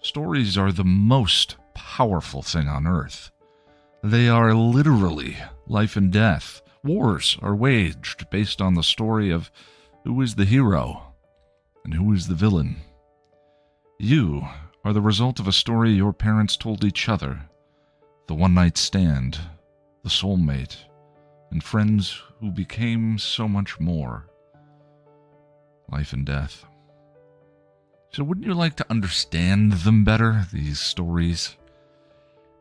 Stories are the most powerful thing on earth. They are literally life and death. Wars are waged based on the story of who is the hero and who is the villain. You are the result of a story your parents told each other, the one-night stand, the soulmate, and friends who became so much more. Life and death. So wouldn't you like to understand them better, these stories?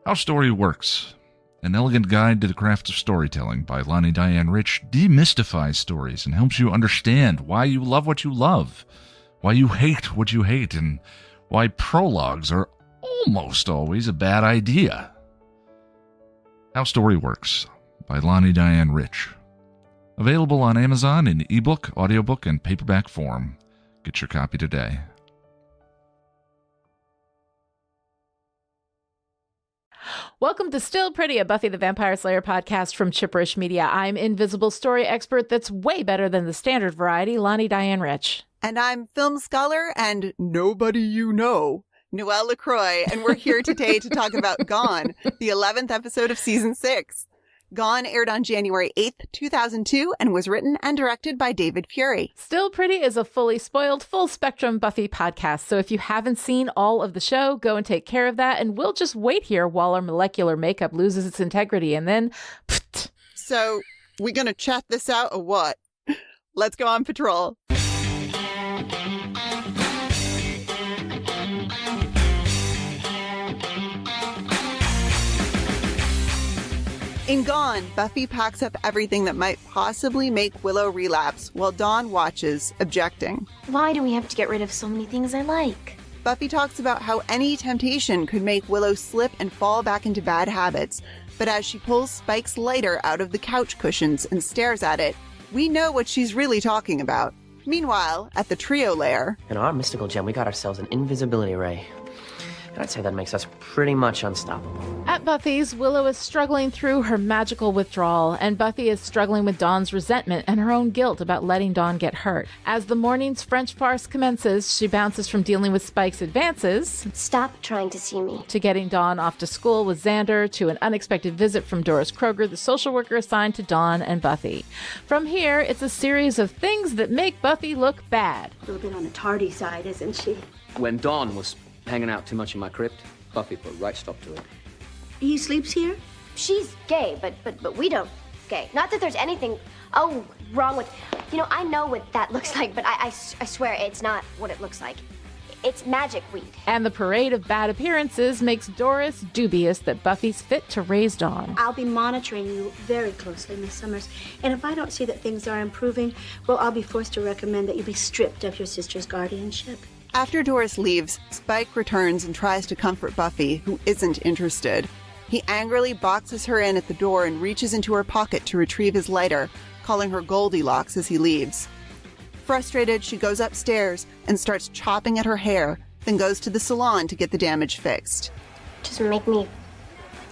How Story Works, an elegant guide to the craft of storytelling by Lonnie Diane Rich, demystifies stories and helps you understand why you love what you love, why you hate what you hate, and why prologues are almost always a bad idea. How Story Works by Lonnie Diane Rich. Available on Amazon in ebook, audiobook, and paperback form. Get your copy today. Welcome to Still Pretty, a Buffy the Vampire Slayer podcast from Chipperish Media. I'm invisible story expert that's way better than the standard variety, Lonnie Diane Rich. And I'm film scholar and nobody you know, Noelle LaCroix, and we're here today to talk about Gone, the 11th episode of Season 6. Gone aired on January 8th, 2002, and was written and directed by David Fury. Still Pretty is a fully spoiled, full-spectrum Buffy podcast, so if you haven't seen all of the show, go and take care of that, and we'll just wait here while our molecular makeup loses its integrity, and then... Pfft. So, we gonna chat this out or what? Let's go on patrol. In Gone, Buffy packs up everything that might possibly make Willow relapse while Dawn watches, objecting. Why do we have to get rid of so many things I like? Buffy talks about how any temptation could make Willow slip and fall back into bad habits, but as she pulls Spike's lighter out of the couch cushions and stares at it, we know what she's really talking about. Meanwhile, at the trio lair... In our mystical gem, we got ourselves an invisibility ray. And I'd say that makes us pretty much unstoppable. At Buffy's, Willow is struggling through her magical withdrawal, and Buffy is struggling with Dawn's resentment and her own guilt about letting Dawn get hurt. As the morning's French farce commences, she bounces from dealing with Spike's advances... Stop trying to see me. ...to getting Dawn off to school with Xander, to an unexpected visit from Doris Kroger, the social worker assigned to Dawn and Buffy. From here, it's a series of things that make Buffy look bad. A little bit on the tardy side, isn't she? When Dawn was hanging out too much in my crypt, Buffy put right stop to it. He sleeps here? She's gay, but we don't gay. Not that there's anything, wrong with... You know, I know what that looks like, but I swear it's not what it looks like. It's magic weed. And the parade of bad appearances makes Doris dubious that Buffy's fit to raise Dawn. I'll be monitoring you very closely, Miss Summers. And if I don't see that things are improving, well, I'll be forced to recommend that you be stripped of your sister's guardianship. After Doris leaves, Spike returns and tries to comfort Buffy, who isn't interested. He angrily boxes her in at the door and reaches into her pocket to retrieve his lighter, calling her Goldilocks as he leaves. Frustrated, she goes upstairs and starts chopping at her hair, then goes to the salon to get the damage fixed. Just make me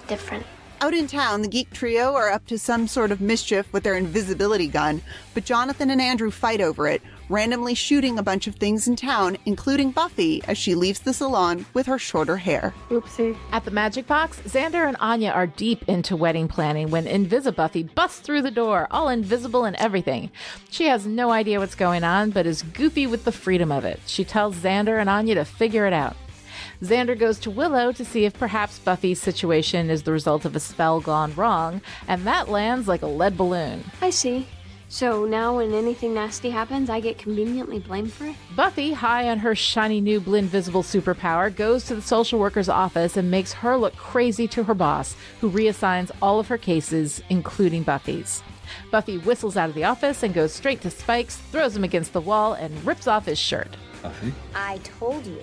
different. Out in town, the geek trio are up to some sort of mischief with their invisibility gun, but Jonathan and Andrew fight over it, randomly shooting a bunch of things in town, including Buffy, as she leaves the salon with her shorter hair. Oopsie. At the Magic Box, Xander and Anya are deep into wedding planning when InvisiBuffy busts through the door, all invisible and everything. She has no idea what's going on, but is goofy with the freedom of it. She tells Xander and Anya to figure it out. Xander goes to Willow to see if perhaps Buffy's situation is the result of a spell gone wrong, and that lands like a lead balloon. I see. So now when anything nasty happens, I get conveniently blamed for it? Buffy, high on her shiny new Blinvisible superpower, goes to the social worker's office and makes her look crazy to her boss, who reassigns all of her cases, including Buffy's. Buffy whistles out of the office and goes straight to Spike's, throws him against the wall, and rips off his shirt. Buffy? I told you.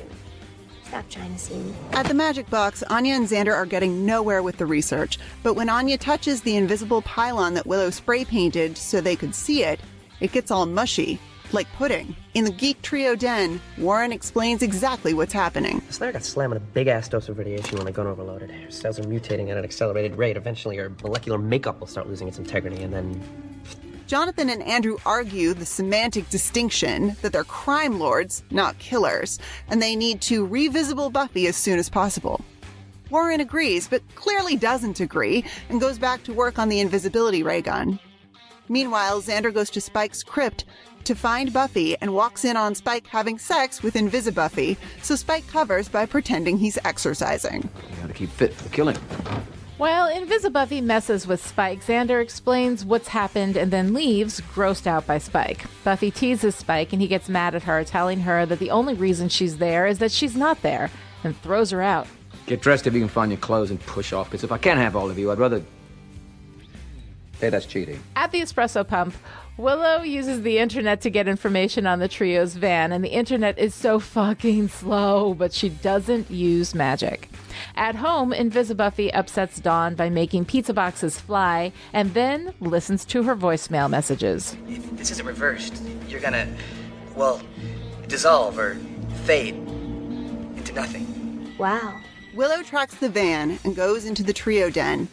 Stop trying to see me. At the Magic Box, Anya and Xander are getting nowhere with the research, but when Anya touches the invisible pylon that Willow spray painted so they could see it, it gets all mushy, like pudding. In the Geek Trio den, Warren explains exactly what's happening. The Slayer got slammed with a big-ass dose of radiation when the gun overloaded. Her cells are mutating at an accelerated rate. Eventually, her molecular makeup will start losing its integrity, and then... Jonathan and Andrew argue the semantic distinction that they're crime lords, not killers, and they need to revisible Buffy as soon as possible. Warren agrees, but clearly doesn't agree, and goes back to work on the invisibility ray gun. Meanwhile, Xander goes to Spike's crypt to find Buffy and walks in on Spike having sex with InvisiBuffy, so Spike covers by pretending he's exercising. You gotta keep fit for the killing. While InvisiBuffy messes with Spike, Xander explains what's happened and then leaves, grossed out by Spike. Buffy teases Spike and he gets mad at her, telling her that the only reason she's there is that she's not there, and throws her out. Get dressed if you can find your clothes and push off, because if I can't have all of you, I'd rather... Hey, that's cheating. At the espresso pump, Willow uses the internet to get information on the trio's van, and the internet is so fucking slow, but she doesn't use magic. At home, InvisiBuffy upsets Dawn by making pizza boxes fly, and then listens to her voicemail messages. If this isn't reversed, you're gonna, well, dissolve or fade into nothing. Wow. Willow tracks the van and goes into the trio den.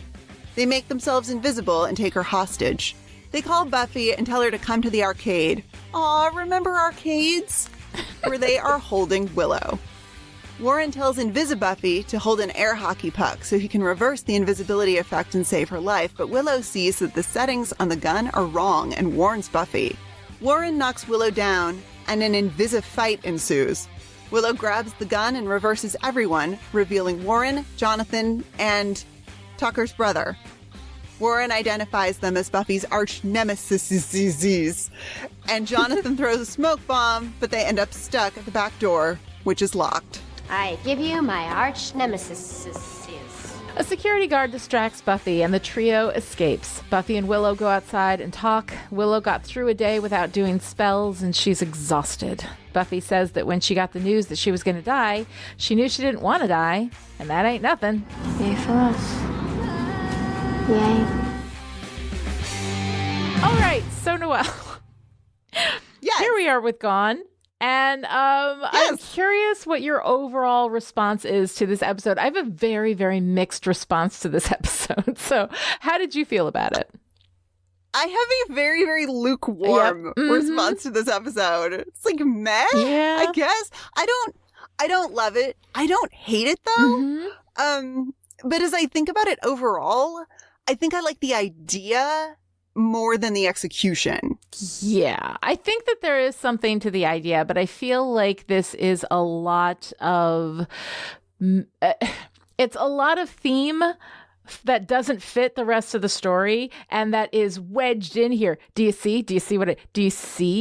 They make themselves invisible and take her hostage. They call Buffy and tell her to come to the arcade. Aw, remember arcades? Where they are holding Willow. Warren tells InvisiBuffy to hold an air hockey puck so he can reverse the invisibility effect and save her life, but Willow sees that the settings on the gun are wrong and warns Buffy. Warren knocks Willow down, and an InvisiFight ensues. Willow grabs the gun and reverses everyone, revealing Warren, Jonathan, and Tucker's brother. Warren identifies them as Buffy's arch nemesis, and Jonathan throws a smoke bomb, but they end up stuck at the back door, which is locked. I give you my arch nemesis. A security guard distracts Buffy, and the trio escapes. Buffy and Willow go outside and talk. Willow got through a day without doing spells, and she's exhausted. Buffy says that when she got the news that she was going to die, she knew she didn't want to die, and that ain't nothing. Yay for us. Yay. All right, so Noelle. Yes. Here we are with Gone. And I'm curious what your overall response is to this episode. I have a very, very mixed response to this episode. So how did you feel about it? I have a very, very lukewarm response to this episode. It's like meh, Yeah. I guess. I don't love it. I don't hate it though. But as I think about it overall, I think I like the idea more than the execution. Yeah, I think that there is something to the idea, but I feel like this is a lot of it's a lot of theme that doesn't fit the rest of the story, and that is wedged in here. Do you see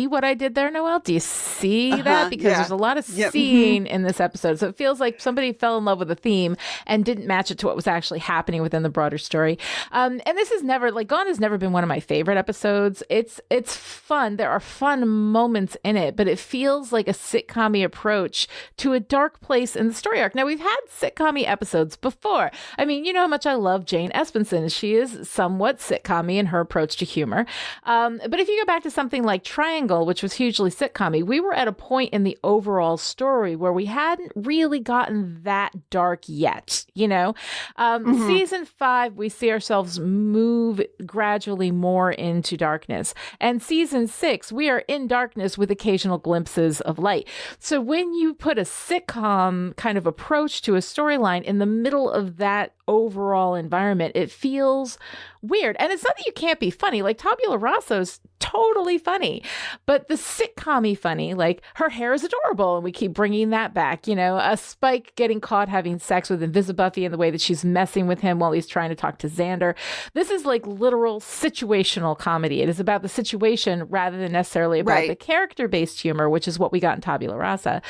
what I did there, Noelle? Do you see that? Because there's a lot of seeing in this episode. So it feels like somebody fell in love with a theme and didn't match it to what was actually happening within the broader story. And this is never, like, Gone has never been one of my favorite episodes. It's fun. There are fun moments in it, but it feels like a sitcom-y approach to a dark place in the story arc. Now, we've had sitcom-y episodes before. I mean, you know how much I love Jane Espenson. She is somewhat sitcom-y in her approach to humor. But if you go back to something like Triangle, which was hugely sitcom-y, we were at a point in the overall story where we hadn't really gotten that dark yet, you know? Season 5, we see ourselves move gradually more into darkness. And season 6, we are in darkness with occasional glimpses of light. So when you put a sitcom kind of approach to a storyline in the middle of that overall environment, it feels weird. And it's not that you can't be funny. Like, Tabula Rasa's totally funny, but the sitcom-y funny, like, her hair is adorable, and we keep bringing that back. You know, a Spike getting caught having sex with InvisiBuffy and the way that she's messing with him while he's trying to talk to Xander. This is like literal situational comedy. It is about the situation rather than necessarily about the character-based humor, which is what we got in Tabula Rasa.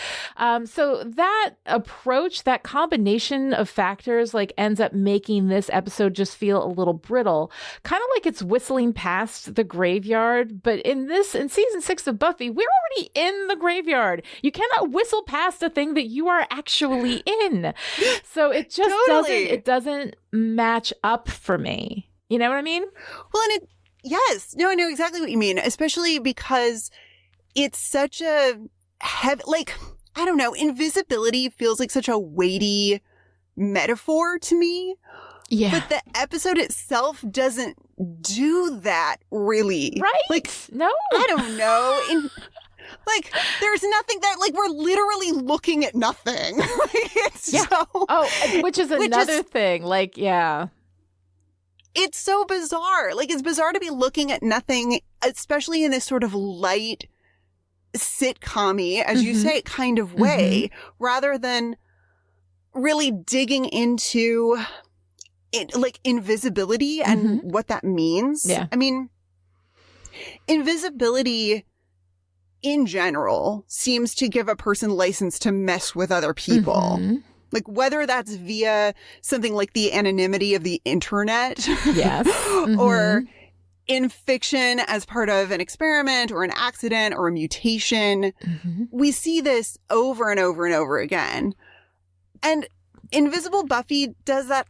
So that approach, that combination of factors, like, ends up making this episode just feel a little brittle, kind of like it's whistling past the graveyard. But in season 6 of Buffy, we're already in the graveyard. You cannot whistle past a thing that you are actually in. So it just doesn't match up for me. You know what I mean? Well, and yes, no, I know exactly what you mean, especially because it's such a heavy, like, I don't know, invisibility feels like such a weighty metaphor to me. Yeah. But the episode itself doesn't do that, really. Right? Like, no? I don't know. Like, there's nothing that, like, we're literally looking at nothing. Like, it's which is another thing. Like, yeah. It's so bizarre. Like, it's bizarre to be looking at nothing, especially in this sort of light sitcom-y, as you say, kind of way, rather than really digging into like invisibility and what that means. Yeah. I mean, invisibility in general seems to give a person license to mess with other people. Like, whether that's via something like the anonymity of the internet. Yes. Or in fiction as part of an experiment or an accident or a mutation. We see this over and over and over again. And Invisible Buffy does that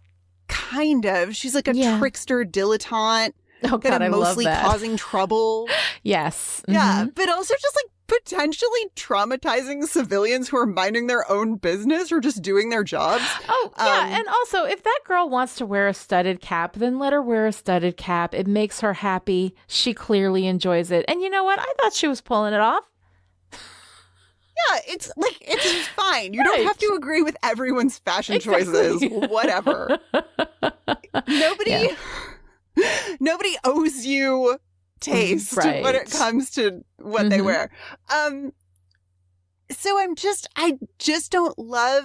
kind of. She's like a trickster dilettante. Oh, God, I love mostly that. causing trouble. Yes. Yeah, but also just like potentially traumatizing civilians who are minding their own business or just doing their jobs. Oh, yeah. And also, if that girl wants to wear a studded cap, then let her wear a studded cap. It makes her happy. She clearly enjoys it. And you know what? I thought she was pulling it off. Yeah, it's like, it's fine. You don't have to agree with everyone's fashion choices. Whatever. Nobody owes you taste when it comes to what they wear. So I just don't love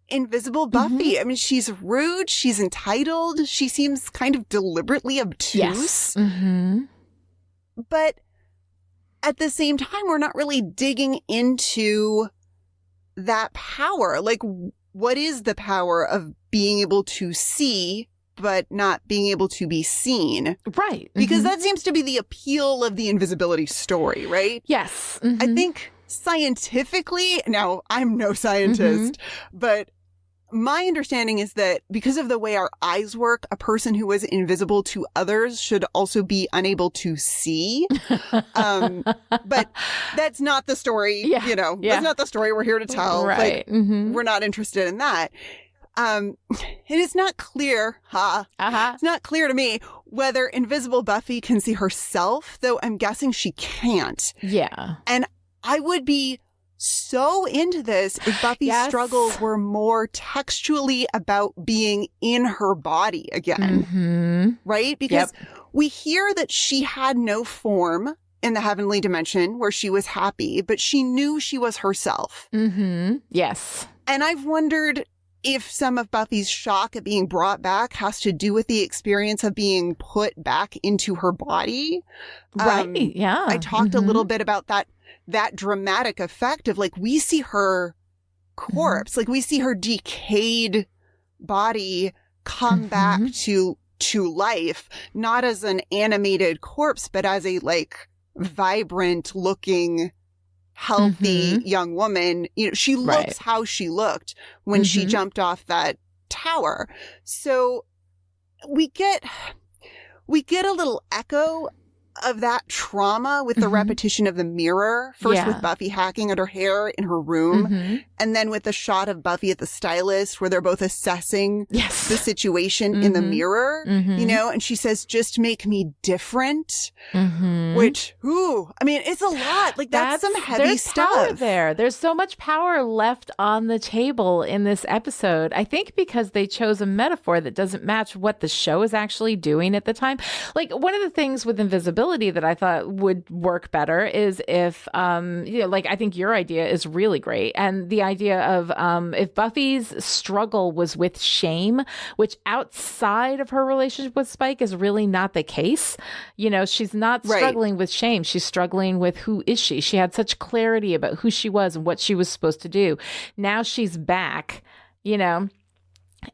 Invisible Buffy. I mean, she's rude. She's entitled. She seems kind of deliberately obtuse. Yes. But at the same time, we're not really digging into that power. Like, what is the power of being able to see but not being able to be seen? Right. Because that seems to be the appeal of the invisibility story, right? Yes. I think scientifically, now I'm no scientist, but my understanding is that because of the way our eyes work, a person who is invisible to others should also be unable to see. But that's not the story, that's not the story we're here to tell. Right. Like, we're not interested in that. It is not clear, it's not clear to me whether Invisible Buffy can see herself, though I'm guessing she can't. Yeah. And I would be so into this if Buffy's struggles were more textually about being in her body again. Right? Because we hear that she had no form in the heavenly dimension where she was happy, but she knew she was herself. Yes. And I've wondered if some of Buffy's shock at being brought back has to do with the experience of being put back into her body. Right. Yeah. I talked a little bit about that dramatic effect of, like, we see her corpse, like we see her decayed body come back to life, not as an animated corpse, but as a, like, vibrant looking, healthy young woman. You know, she looks how she looked when she jumped off that tower. So we get a little echo of that trauma with the repetition of the mirror, first with Buffy hacking at her hair in her room, and then with the shot of Buffy at the stylist where they're both assessing the situation in the mirror, you know, and she says, "Just make me different," which, I mean, it's a lot. Like, that's some heavy stuff. There's so much power left on the table in this episode. I think because they chose a metaphor that doesn't match what the show is actually doing at the time. Like, one of the things with invisibility that I thought would work better is if, like, I think your idea is really great. And the idea of if Buffy's struggle was with shame, which outside of her relationship with Spike is really not the case. You know, she's not struggling with shame. She's struggling with who is she? She had such clarity about who she was and what she was supposed to do. Now she's back, you know.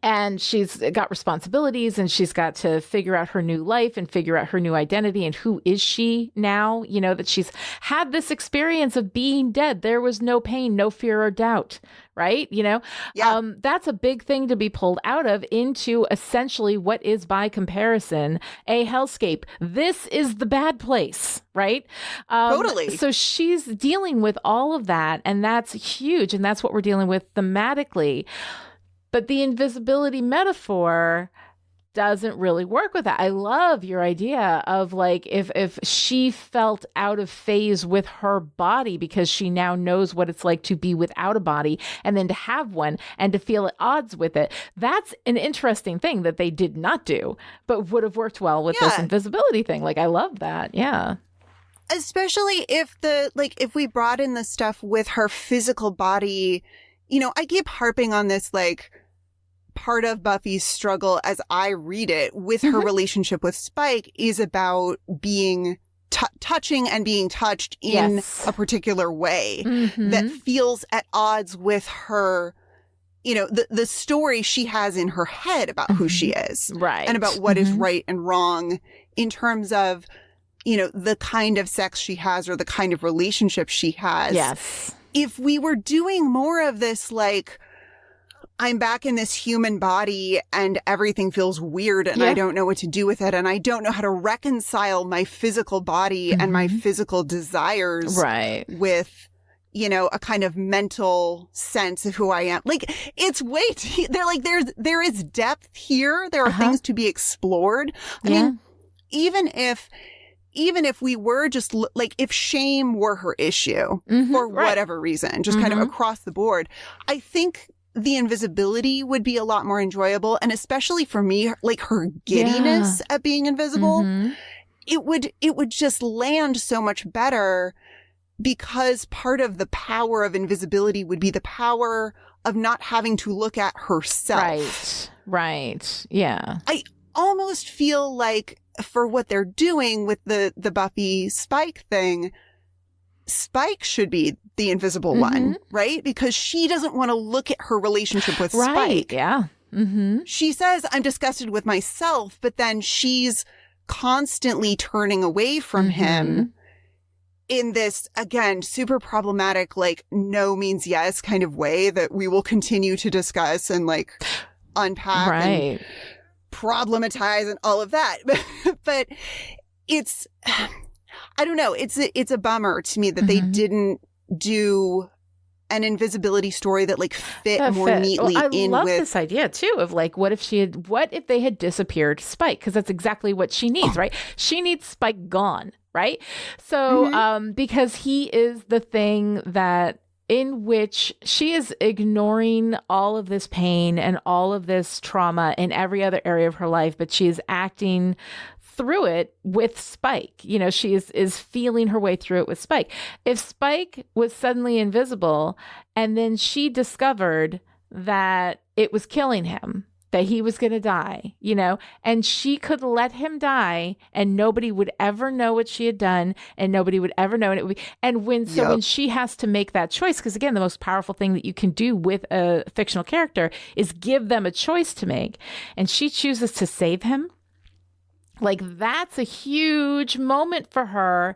And she's got responsibilities and she's got to figure out her new life and figure out her new identity and who is she now, you know, that she's had this experience of being dead. There was no pain, no fear or doubt, right? You know, that's a big thing to be pulled out of into essentially what is by comparison a hellscape. This is the bad place, right? Totally. So she's dealing with all of that, and that's huge. And that's what we're dealing with thematically. But the invisibility metaphor doesn't really work with that. I love your idea of like if she felt out of phase with her body because she now knows what it's like to be without a body and then to have one and to feel at odds with it. That's an interesting thing that they did not do, but would have worked well with this invisibility thing. Like, I love that. Yeah. Especially if if we brought in the stuff with her physical body, you know, I keep harping on this, like, part of Buffy's struggle as I read it with her relationship with Spike is about being touching and being touched in a particular way that feels at odds with her, you know, the story she has in her head about who she is. Right. And about what is right and wrong in terms of, you know, the kind of sex she has or the kind of relationship she has. Yes. If we were doing more of this, like, I'm back in this human body and everything feels weird and I don't know what to do with it and I don't know how to reconcile my physical body and my physical desires with, you know, a kind of mental sense of who I am. Like, it's they're like, there is depth here. There are things to be explored. I mean, even if we were just like, if shame were her issue for whatever reason, just kind of across the board, I think the invisibility would be a lot more enjoyable. And especially for me, like her giddiness at being invisible, it would just land so much better because part of the power of invisibility would be the power of not having to look at herself. Right. Yeah. I almost feel like for what they're doing with the Buffy Spike thing, Spike should be the invisible one, right? Because she doesn't want to look at her relationship with Spike. Yeah. She says, I'm disgusted with myself, but then she's constantly turning away from him in this, again, super problematic, like, no means yes kind of way that we will continue to discuss and, like, unpack and problematize and all of that. But it's, I don't know. It's a bummer to me that they didn't do an invisibility story that like fit more neatly in with. I love this idea too of like, what if they had disappeared Spike? Because that's exactly what she needs, right? She needs Spike gone, right? So, because he is the thing that in which she is ignoring all of this pain and all of this trauma in every other area of her life, but she is acting through it with Spike. You know, she is feeling her way through it with Spike. If Spike was suddenly invisible and then she discovered that it was killing him, that he was going to die, you know, and she could let him die and nobody would ever know what she had done and nobody would ever know. And it would be, and when she has to make that choice, because again, the most powerful thing that you can do with a fictional character is give them a choice to make. And she chooses to save him. Like, that's a huge moment for her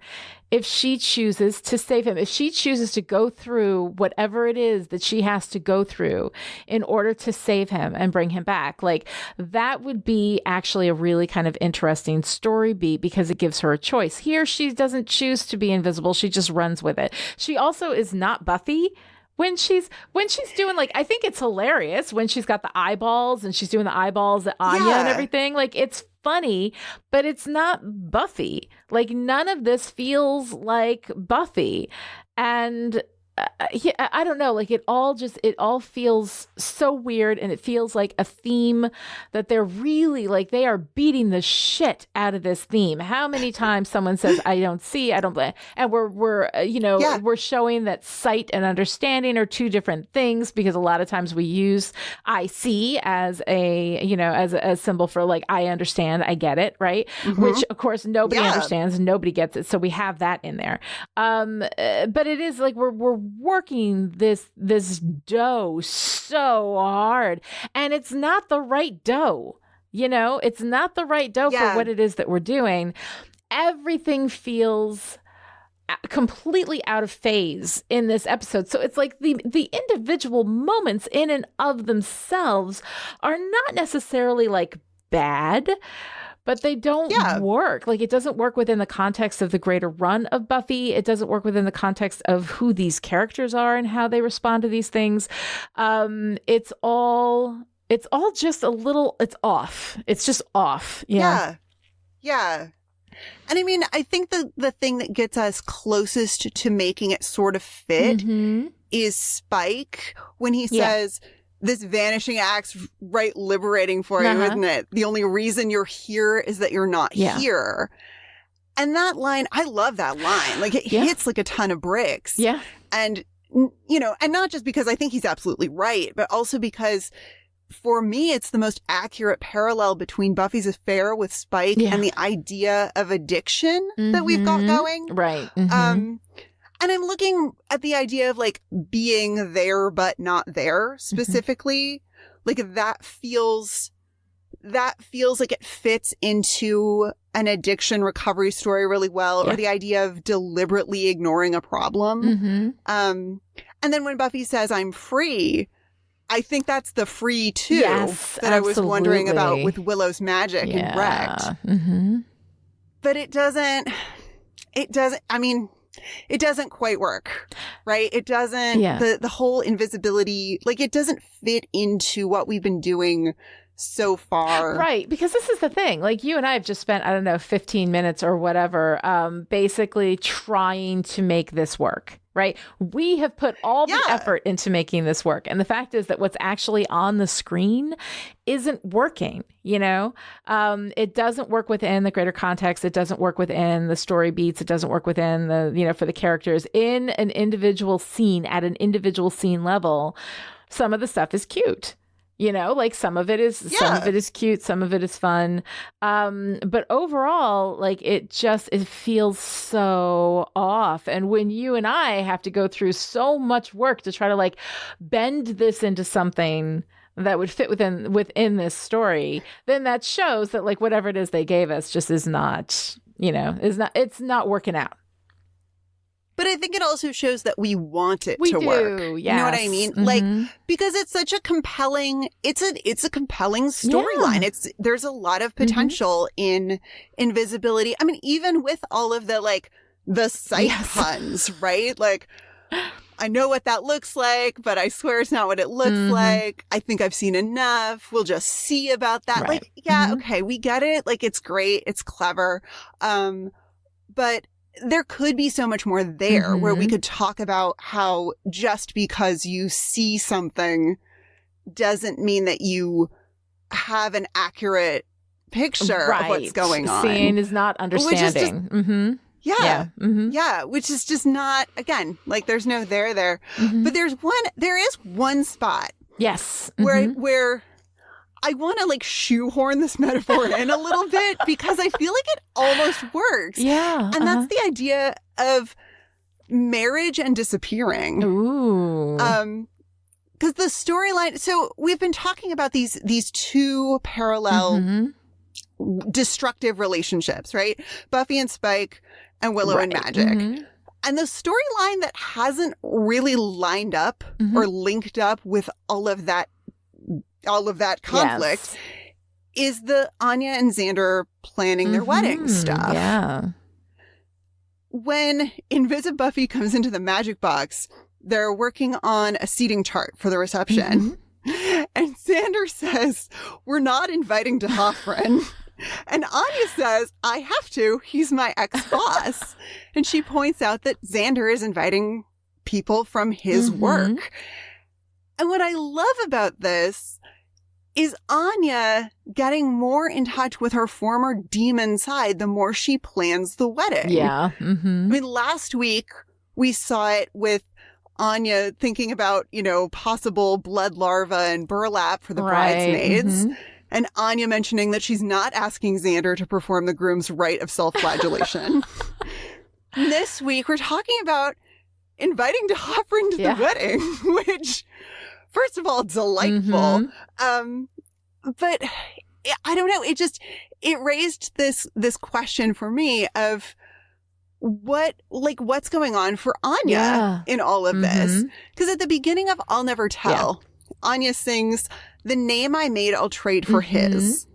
if she chooses to save him, if she chooses to go through whatever it is that she has to go through in order to save him and bring him back. Like, that would be actually a really kind of interesting story beat because it gives her a choice. Here, she doesn't choose to be invisible. She just runs with it. She also is not Buffy. When she's doing, like, I think it's hilarious when she's got the eyeballs and she's doing the eyeballs at Anya and everything. Like, it's funny, but it's not Buffy. Like, none of this feels like Buffy. And I don't know, like, it all feels so weird, and it feels like a theme that they're really, like, they are beating the shit out of this theme. How many times someone says, I don't see, I don't believe, and we're showing that sight and understanding are two different things, because a lot of times we use I see as a, you know, as a symbol for, like, I understand, I get it, right? Which of course nobody understands, nobody gets it, so we have that in there. But it is like we're working this dough so hard, and it's not the right dough. You know, it's not the right dough for what it is that we're doing. Everything feels completely out of phase in this episode. So it's like the individual moments in and of themselves are not necessarily like bad, but they don't work. Like, it doesn't work within the context of the greater run of Buffy. It doesn't work within the context of who these characters are and how they respond to these things. It's all It's all just a little, it's off. It's just off. Yeah. And I mean, I think the thing that gets us closest to making it sort of fit is Spike when he says, this vanishing act's right liberating for you, isn't it? The only reason you're here is that you're not here. And that line, I love that line. Like, it hits like a ton of bricks. Yeah. And, you know, and not just because I think he's absolutely right, but also because for me, it's the most accurate parallel between Buffy's affair with Spike and the idea of addiction that we've got going. Right. And I'm looking at the idea of like being there, but not there specifically. Like that feels like it fits into an addiction recovery story really well, or the idea of deliberately ignoring a problem. And then when Buffy says, I'm free, I think that's the free too that I was wondering about with Willow's magic and Wrecked. But it doesn't quite work, right? It doesn't, the whole invisibility, like it doesn't fit into what we've been doing so far. Right. Because this is the thing, like you and I have just spent, I don't know, 15 minutes or whatever, basically trying to make this work. Right. We have put all the effort into making this work. And the fact is that what's actually on the screen isn't working. You know, it doesn't work within the greater context. It doesn't work within the story beats. It doesn't work within the, you know, for the characters in an individual scene at an individual scene level. Some of the stuff is cute. You know, like some of it is cute, some of it is fun. But overall, like it feels so off. And when you and I have to go through so much work to try to like bend this into something that would fit within this story, then that shows that like whatever it is they gave us just is not, you know, it's not working out. But I think it also shows that we want it to work. You know what I mean? Like, because it's such a compelling, it's a compelling storyline. There's a lot of potential in invisibility. I mean, even with all of the sight puns, right? Like, I know what that looks like, but I swear it's not what it looks like. I think I've seen enough. We'll just see about that. Right. Like, okay, we get it. Like, it's great. It's clever. But there could be so much more there where we could talk about how just because you see something doesn't mean that you have an accurate picture of what's going on. Seeing is not understanding. Which is just not, again, like there's no there. But there is one spot. Yes. Where I want to like shoehorn this metaphor in a little bit because I feel like it almost works. Yeah. And that's the idea of marriage and disappearing. Ooh. Because the storyline, so we've been talking about these two parallel destructive relationships, right? Buffy and Spike and Willow and Magic. And the storyline that hasn't really lined up or linked up with all of that conflict is the Anya and Xander planning their wedding stuff. Yeah. When InvisiBuffy comes into the magic box, they're working on a seating chart for the reception. And Xander says, we're not inviting DeHoffrin. And Anya says, I have to. He's my ex-boss. And she points out that Xander is inviting people from his work. And what I love about this is Anya getting more in touch with her former demon side the more she plans the wedding. Yeah. I mean, last week we saw it with Anya thinking about, you know, possible blood larva and burlap for the bridesmaids. And Anya mentioning that she's not asking Xander to perform the groom's rite of self-flagellation. This week we're talking about inviting DeHoffrin to the wedding, which... First of all, delightful. But I don't know. It raised this question for me of what's going on for Anya in all of this? Because at the beginning of I'll Never Tell, Anya sings, the name I made, I'll trade for his.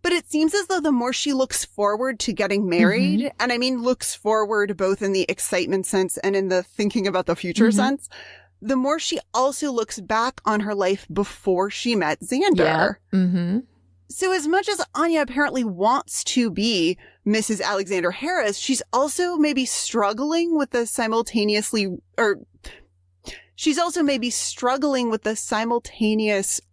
But it seems as though the more she looks forward to getting married, and I mean looks forward both in the excitement sense and in the thinking about the future sense, the more she also looks back on her life before she met Xander. Yeah. Mm-hmm. So as much as Anya apparently wants to be Mrs. Alexander Harris, she's also maybe struggling with the simultaneous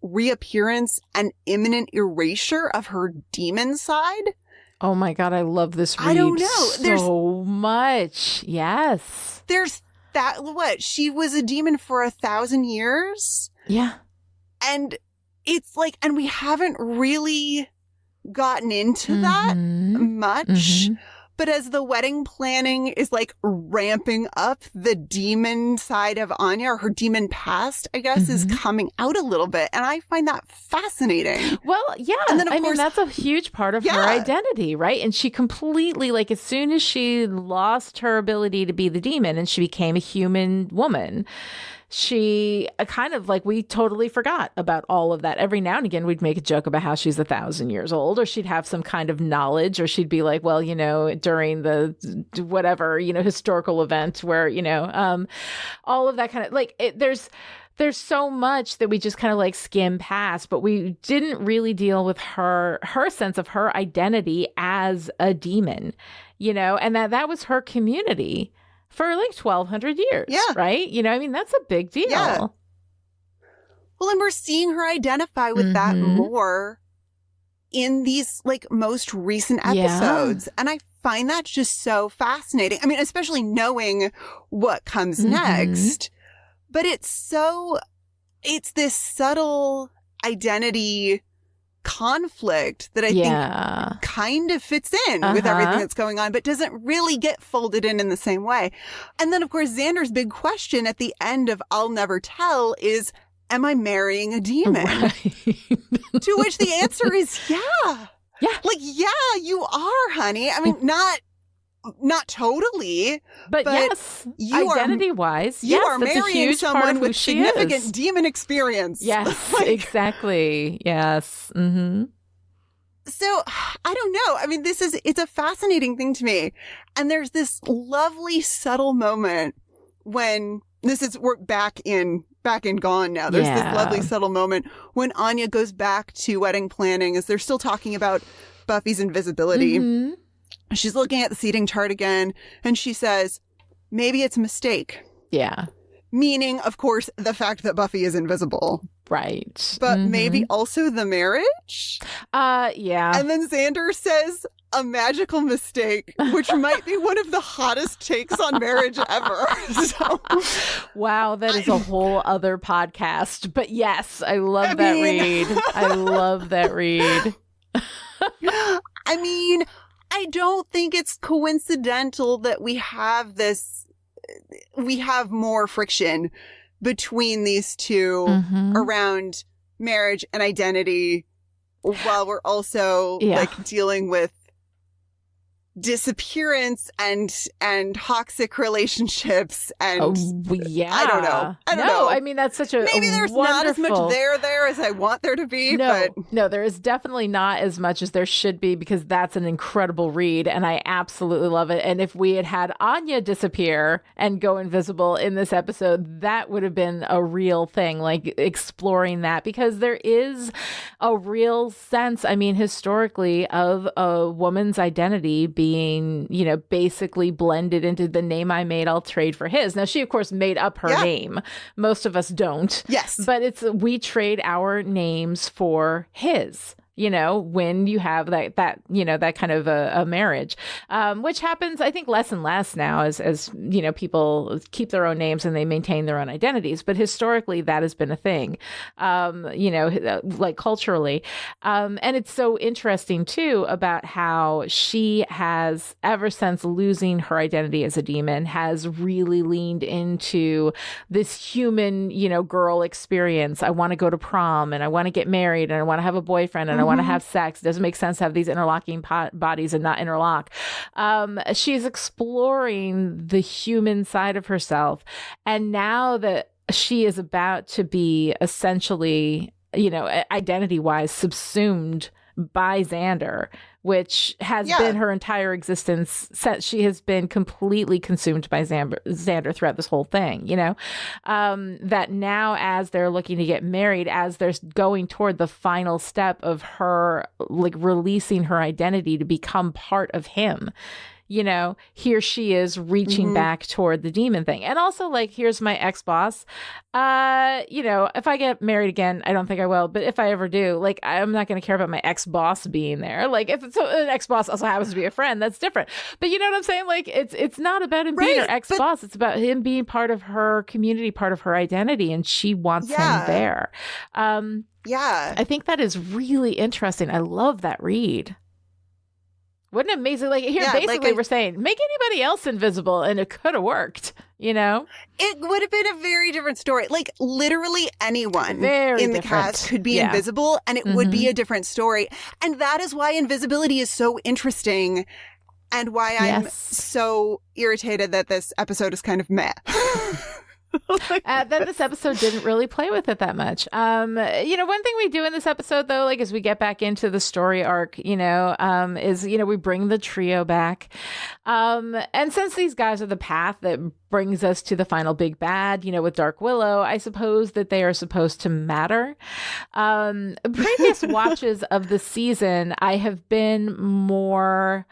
reappearance and imminent erasure of her demon side. Oh my God, I love this read I don't know. so much. Yes. There's that, what? She was a demon for 1,000 years? Yeah. And it's like, and we haven't really gotten into that much. Mm-hmm. But as the wedding planning is like ramping up, the demon side of Anya, or her demon past, I guess, is coming out a little bit. And I find that fascinating. Well, yeah. And then, I mean, that's a huge part of her identity, right? And she completely, like, as soon as she lost her ability to be the demon and she became a human woman, she kind of like, we totally forgot about all of that. Every now and again, we'd make a joke about how she's 1,000 years old, or she'd have some kind of knowledge, or she'd be like, well, you know, during the whatever, you know, historical event where, you know, all of that kind of like there's so much that we just kind of like skim past, but we didn't really deal with her sense of her identity as a demon, you know, and that was her community for like 1,200 years. Yeah. Right? You know, I mean, that's a big deal. Yeah. Well, and we're seeing her identify with that more in these like most recent episodes. And I find that just so fascinating. I mean, especially knowing what comes next. But it's this subtle identity conflict that I think kind of fits in with everything that's going on, but doesn't really get folded in the same way. And then, of course, Xander's big question at the end of I'll Never Tell is, am I marrying a demon? Right. To which the answer is yeah. Yeah. Like, yeah, you are, honey. I mean, not totally, but yes, identity-wise, you are marrying someone with significant demon experience. Yes, exactly. Yes. Mm-hmm. So I don't know. I mean, it's a fascinating thing to me. And there's this lovely, subtle moment when we're back in Gone now. There's this lovely, subtle moment when Anya goes back to wedding planning as they're still talking about Buffy's invisibility. She's looking at the seating chart again, and she says, maybe it's a mistake. Yeah. Meaning, of course, the fact that Buffy is invisible. Right. But maybe also the marriage? Yeah. And then Xander says, a magical mistake, which might be one of the hottest takes on marriage ever. So, wow, that is a whole other podcast. But yes, I love that read. I love that read. I mean, I don't think it's coincidental that we have more friction between these two around marriage and identity, while we're also like dealing with disappearance and toxic relationships and I don't know. I mean, that's such a maybe there's not as much there as I want there to be. No, there is definitely not as much as there should be, because that's an incredible read and I absolutely love it. And if we had Anya disappear and go invisible in this episode, that would have been a real thing, like exploring that, because there is a real sense, I mean, historically, of a woman's identity being, you know, basically blended into the name I made, I'll trade for his. Now, she, of course, made up her name. Most of us don't. Yes. But we trade our names for his. You know, when you have that you know, that kind of a marriage, which happens, I think, less and less now as, you know, people keep their own names and they maintain their own identities. But historically, that has been a thing, you know, like culturally. And it's so interesting, too, about how she has, ever since losing her identity as a demon, has really leaned into this human, you know, girl experience. I want to go to prom and I want to get married and I want to have a boyfriend and I want to have sex. It doesn't make sense to have these interlocking bodies and not interlock. She's exploring the human side of herself. And now that she is about to be essentially, you know, identity-wise subsumed by Xander, which has been her entire existence. She has been completely consumed by Xander throughout this whole thing, you know, that now as they're looking to get married, as they're going toward the final step of her like releasing her identity to become part of him, you know, here she is reaching back toward the demon thing. And also, like, here's my ex-boss. You know, if I get married again, I don't think I will, but if I ever do, like, I'm not going to care about my ex-boss being there. Like, if it's an ex-boss also happens to be a friend, that's different. But you know what I'm saying? Like, it's not about him being her ex-boss. It's about him being part of her community, part of her identity, and she wants him there. I think that is really interesting. I love that read. Wouldn't it amazing? Like here, basically, we're saying make anybody else invisible, and it could have worked. You know, it would have been a very different story. Like literally anyone in the cast could be invisible, and it would be a different story. And that is why invisibility is so interesting, and why I'm so irritated that this episode is kind of meh. That this episode didn't really play with it that much. You know, one thing we do in this episode, though, like as we get back into the story arc, you know, is, you know, we bring the trio back. And since these guys are the path that brings us to the final big bad, you know, with Dark Willow, I suppose that they are supposed to matter. Previous watches of the season, I have been more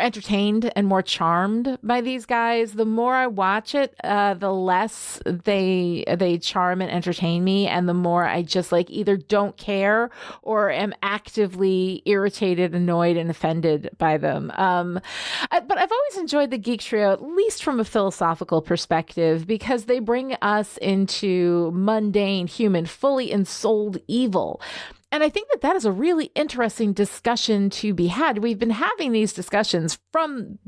entertained and more charmed by these guys. The more I watch it, the less they charm and entertain me, and the more I just like either don't care or am actively irritated, annoyed, and offended by them. But I've always enjoyed the Geek Trio, at least from a philosophical perspective, because they bring us into mundane, human, fully ensouled evil. And I think that is a really interesting discussion to be had. We've been having these discussions from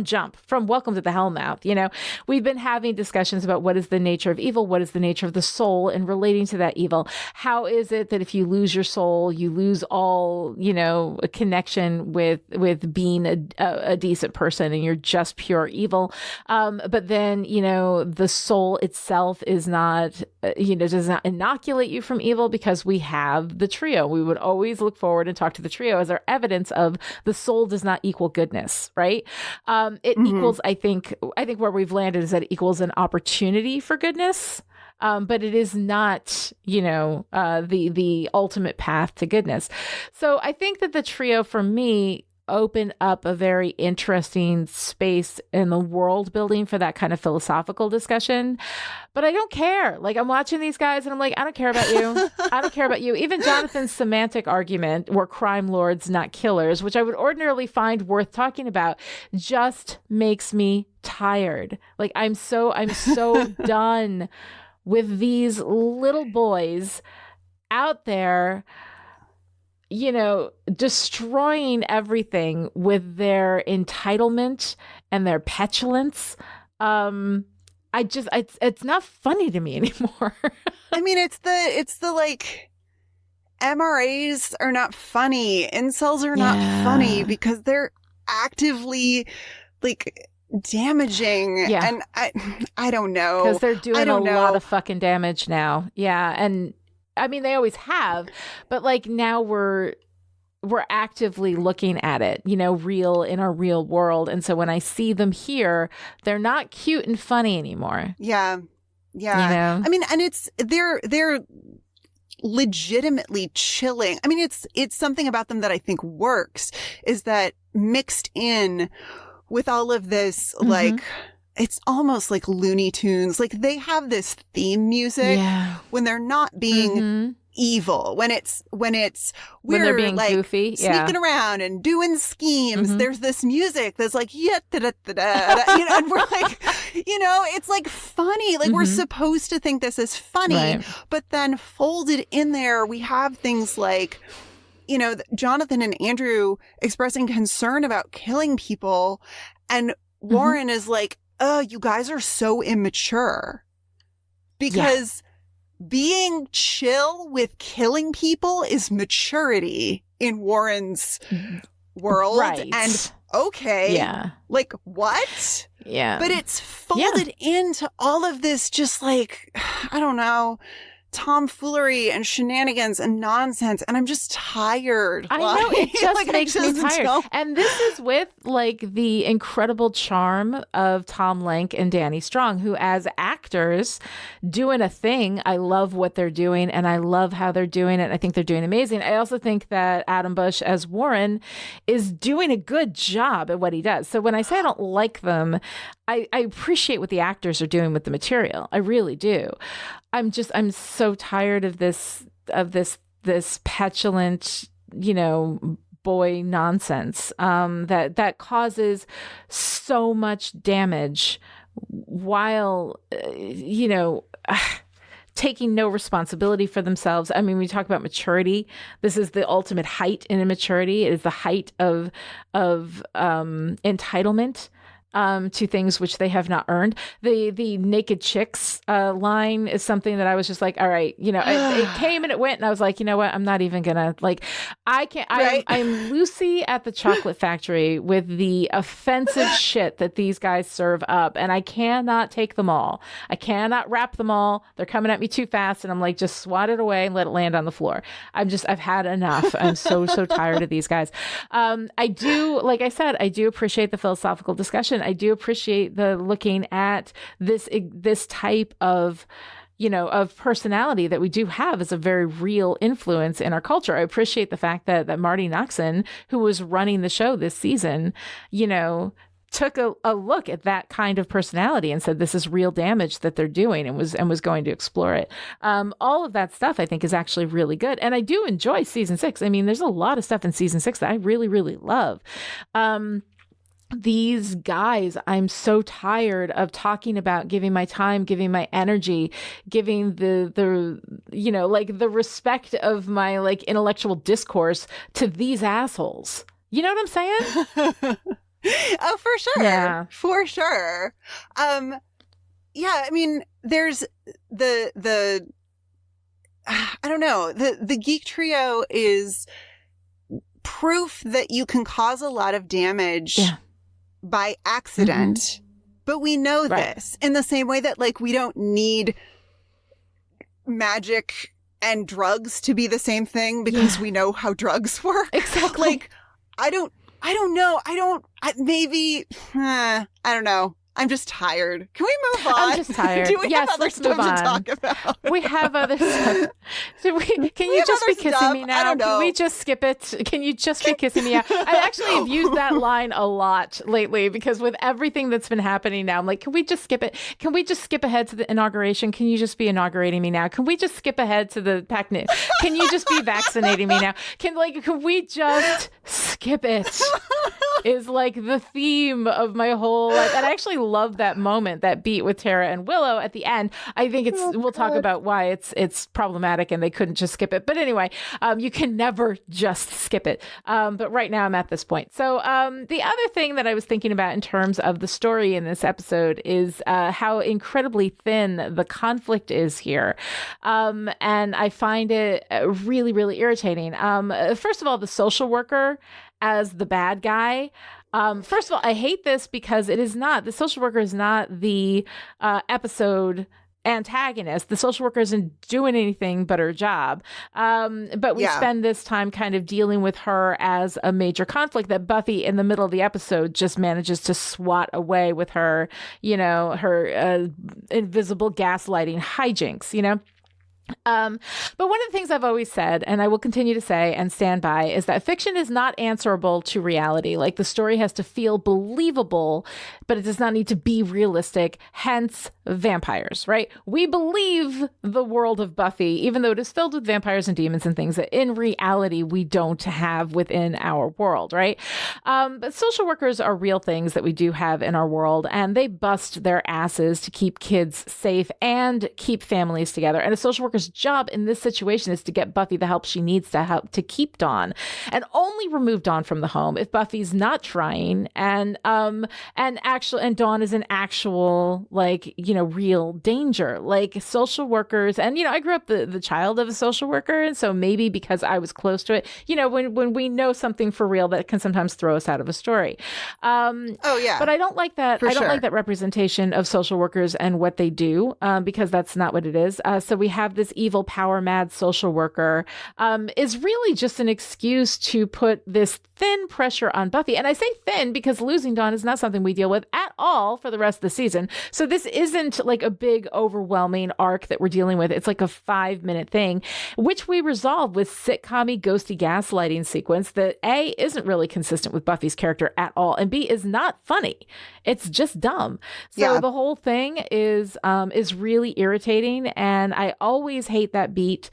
jump, from Welcome to the Hellmouth. You know, we've been having discussions about what is the nature of evil, what is the nature of the soul, and relating to that evil. How is it that if you lose your soul, you lose all, you know, a connection with being a decent person, and you're just pure evil. But then, you know, the soul itself is not, you know, does not inoculate you from evil, because we have the trio. We would always look forward and talk to the trio as our evidence of the soul does not equal goodness, right? It equals, I think where we've landed is that it equals an opportunity for goodness. But it is not, you know, the ultimate path to goodness. So I think that the trio, for me, open up a very interesting space in the world building for that kind of philosophical discussion. But I don't care. Like, I'm watching these guys and I'm like, I don't care about you. I don't care about you. Even Jonathan's semantic argument, we're crime lords, not killers, which I would ordinarily find worth talking about, just makes me tired. Like, I'm so done with these little boys out there, you know, destroying everything with their entitlement and their petulance. It's not funny to me anymore. I mean, it's the like, MRAs are not funny. Incels are not funny because they're actively like damaging. Yeah. And I don't know. Because they're doing a lot of fucking damage now. Yeah. And I mean, they always have, but like now we're actively looking at it, you know, real in our real world. And so when I see them here, they're not cute and funny anymore. Yeah. Yeah. You know? I mean, and they're legitimately chilling. I mean, it's something about them that I think works, is that mixed in with all of this, like, it's almost like Looney Tunes. Like, they have this theme music when they're not being evil, when they're being like goofy, sneaking around and doing schemes. There's this music that's like, you know, and we're like, you know, it's like funny. Like, we're supposed to think this is funny, but then folded in there, we have things like, you know, Jonathan and Andrew expressing concern about killing people, and Warren is like, oh, you guys are so immature. Because being chill with killing people is maturity in Warren's world. Right. And okay. Like, what? Yeah. But it's folded into all of this, just like, I don't know, tomfoolery and shenanigans and nonsense, and I'm just tired. I know, it just makes me tired. don't- And this is with like the incredible charm of Tom Lenk and Danny Strong, who as actors doing a thing, I love what they're doing and I love how they're doing it. I think they're doing amazing. I also think that Adam Bush as Warren is doing a good job at what he does. So when I say I don't like them, I appreciate what the actors are doing with the material. I really do. I'm so tired of this petulant, boy nonsense that causes so much damage while, taking no responsibility for themselves. I mean, we talk about maturity. This is the ultimate height in immaturity. It is the height of entitlement to things which they have not earned. The naked chicks line is something that I was just like, all right, it came and it went, and I was like, you know what? I'm not even gonna I can't. Right. I'm Lucy at the chocolate factory with the offensive shit that these guys serve up, and I cannot take them all. I cannot wrap them all. They're coming at me too fast, and I'm like, just swat it away and let it land on the floor. I've had enough. I'm so tired of these guys. I do, like I said, I do appreciate the philosophical discussion. I do appreciate the looking at this type of personality that we do have as a very real influence in our culture. I appreciate the fact that Marty Noxon, who was running the show this season, took a look at that kind of personality and said, this is real damage that they're doing, and was going to explore it. All of that stuff I think is actually really good. And I do enjoy season 6. I mean, there's a lot of stuff in season 6 that I really, really love. These guys, I'm so tired of talking about giving my time, giving my energy, giving the the respect of my intellectual discourse to these assholes. You know what I'm saying? Oh, for sure. Yeah. For sure. Yeah, I mean, there's the I don't know, the Geek Trio is proof that you can cause a lot of damage by accident. Mm-hmm. But we know this in the same way that we don't need magic and drugs to be the same thing because we know how drugs work. Exactly. I don't know. I don't know. I'm just tired. Can we move on? I'm just tired. Do we have other let's stuff move on. to talk about? We have other stuff. Can you just be kissing stuff? me now? I don't know. Can we just skip it? Can you just be kissing me out? I actually have used that line a lot lately because with everything that's been happening now, I'm like, can we just skip it? Can we just skip ahead to the inauguration? Can you just be inaugurating me now? Can we just skip ahead to the PACNIT? Can you just be vaccinating me now? Can we just skip it? Is the theme of my whole life. And I actually love that moment, that beat with Tara and Willow at the end. I think we'll talk about why it's problematic and they couldn't just skip it. But anyway, you can never just skip it. But right now I'm at this point. So the other thing that I was thinking about in terms of the story in this episode is how incredibly thin the conflict is here. And I find it really, really irritating. First of all, the social worker as the bad guy. First of all, I hate this because the social worker is not the episode antagonist. The social worker isn't doing anything but her job. But we spend this time kind of dealing with her as a major conflict that Buffy in the middle of the episode just manages to swat away with her, her invisible gaslighting hijinks, But one of the things I've always said, and I will continue to say and stand by, is that fiction is not answerable to reality. The story has to feel believable, but it does not need to be realistic. Hence, vampires, right? We believe the world of Buffy, even though it is filled with vampires and demons and things that in reality we don't have within our world, right? But social workers are real things that we do have in our world, and they bust their asses to keep kids safe and keep families together. And a social worker's job in this situation is to get Buffy the help she needs to keep Dawn, and only remove Dawn from the home if Buffy's not trying and Dawn is in actual real danger. Social workers, and I grew up the child of a social worker, and so maybe because I was close to it, when we know something for real, that can sometimes throw us out of a story. But I don't like that. I don't like that representation of social workers and what they do, because that's not what it is. So we have this this evil, power-mad social worker is really just an excuse to put this thin pressure on Buffy. And I say thin because losing Dawn is not something we deal with at all for the rest of the season. So this isn't like a big, overwhelming arc that we're dealing with. It's like a 5-minute thing, which we resolve with sitcom-y, ghosty gaslighting sequence that A, isn't really consistent with Buffy's character at all, and B, is not funny. It's just dumb. So the whole thing is really irritating, and I always hate that beat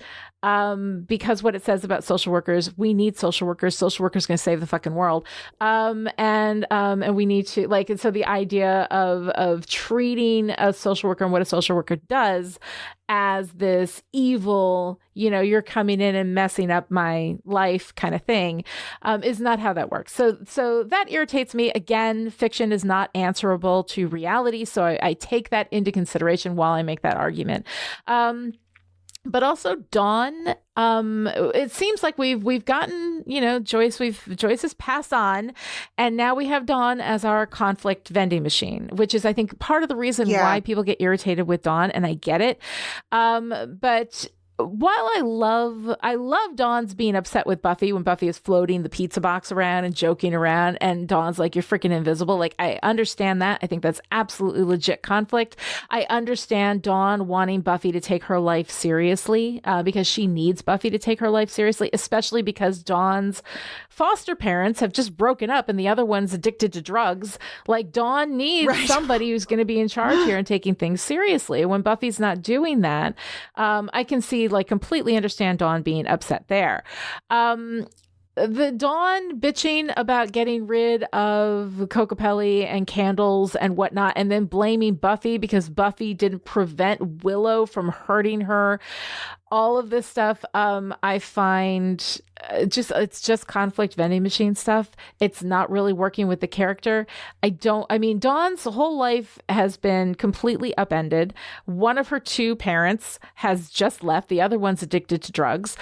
because what it says about social workers, we need social workers. Social workers going to save the fucking world, and we need to and so the idea of treating a social worker and what a social worker does as this evil, you're coming in and messing up my life kind of thing, is not how that works. So that irritates me. Again, fiction is not answerable to reality, so I take that into consideration while I make that argument. But also Dawn, it seems like we've gotten, Joyce has passed on, and now we have Dawn as our conflict vending machine, which is, I think, part of the reason why people get irritated with Dawn, and I get it. But while I love Dawn's being upset with Buffy when Buffy is floating the pizza box around and joking around, and Dawn's like, you're freaking invisible. Like, I understand that. I think that's absolutely legit conflict. I understand Dawn wanting Buffy to take her life seriously because she needs Buffy to take her life seriously, especially because Dawn's foster parents have just broken up and the other one's addicted to drugs. Like, Dawn needs somebody who's going to be in charge here and taking things seriously. When Buffy's not doing that, I can see, completely understand Dawn being upset there. The Dawn bitching about getting rid of Cocapelli and candles and whatnot, and then blaming Buffy because Buffy didn't prevent Willow from hurting her. All of this stuff, I find it's just conflict vending machine stuff. It's not really working with the character. Dawn's whole life has been completely upended. One of her two parents has just left. The other one's addicted to drugs.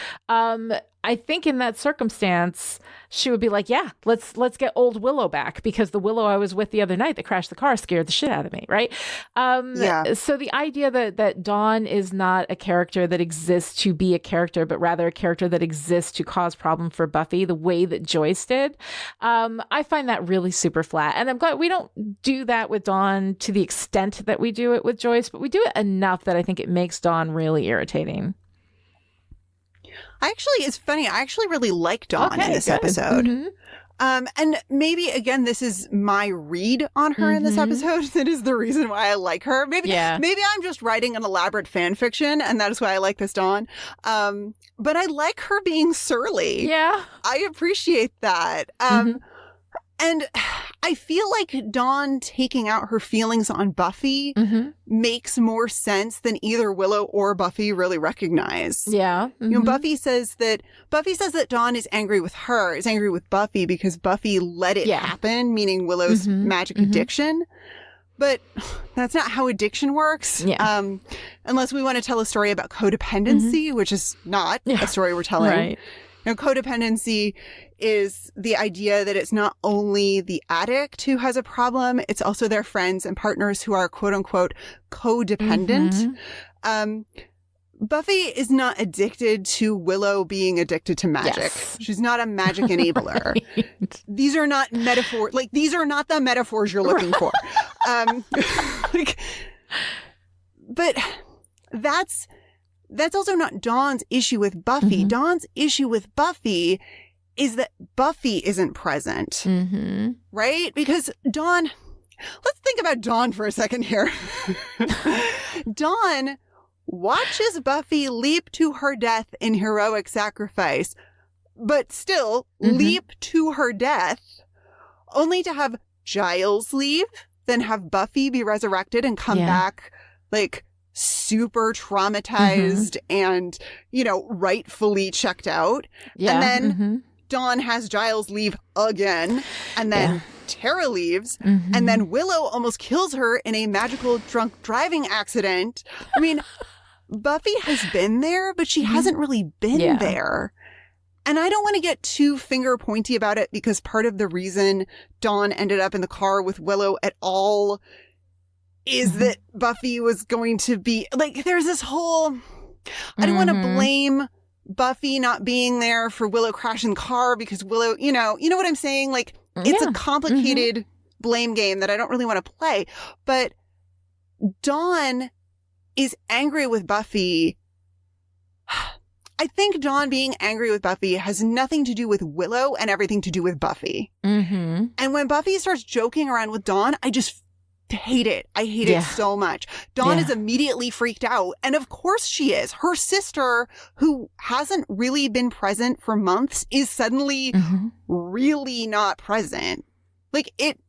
I think in that circumstance, she would be like, yeah, let's get old Willow back, because the Willow I was with the other night that crashed the car scared the shit out of me, right? So the idea that Dawn is not a character that exists to be a character, but rather a character that exists to cause problem for Buffy the way that Joyce did, I find that really super flat. And I'm glad we don't do that with Dawn to the extent that we do it with Joyce, but we do it enough that I think it makes Dawn really irritating. It's funny. I actually really like Dawn in this episode. Mm-hmm. And maybe, again, this is my read on her in this episode. That is the reason why I like her. Maybe I'm just writing an elaborate fan fiction, and that is why I like this Dawn. But I like her being surly. Yeah. I appreciate that. And I feel like Dawn taking out her feelings on Buffy makes more sense than either Willow or Buffy really recognize. Yeah. Buffy says that Dawn is angry with Buffy because Buffy let it happen, meaning Willow's magic addiction. But that's not how addiction works. Yeah. Unless we want to tell a story about codependency, which is not a story we're telling. Right. Codependency is the idea that it's not only the addict who has a problem, it's also their friends and partners who are quote unquote codependent. Buffy is not addicted to Willow being addicted to magic. Yes. She's not a magic enabler. Right. These are not metaphors. These are not the metaphors you're looking for. But that's also not Dawn's issue with Buffy. Dawn's issue with Buffy is that Buffy isn't present. Right? Because Dawn, let's think about Dawn for a second here. Dawn watches Buffy leap to her death in heroic sacrifice, but still leap to her death, only to have Giles leave, then have Buffy be resurrected and come back super traumatized and, rightfully checked out. Yeah. And then Dawn has Giles leave again, and then Tara leaves, and then Willow almost kills her in a magical drunk driving accident. I mean, Buffy has been there, but she hasn't really been there. And I don't want to get too finger pointy about it, because part of the reason Dawn ended up in the car with Willow at all is that Buffy was going to be there's this whole I don't want to blame Buffy not being there for Willow crashing the car because Willow, you know what I'm saying? Like, it's a complicated blame game that I don't really want to play. But Dawn is angry with Buffy. I think Dawn being angry with Buffy has nothing to do with Willow and everything to do with Buffy. Mm-hmm. And when Buffy starts joking around with Dawn, I just hate it. I hate it so much. Dawn is immediately freaked out. And of course she is. Her sister, who hasn't really been present for months, is suddenly really not present. Like, it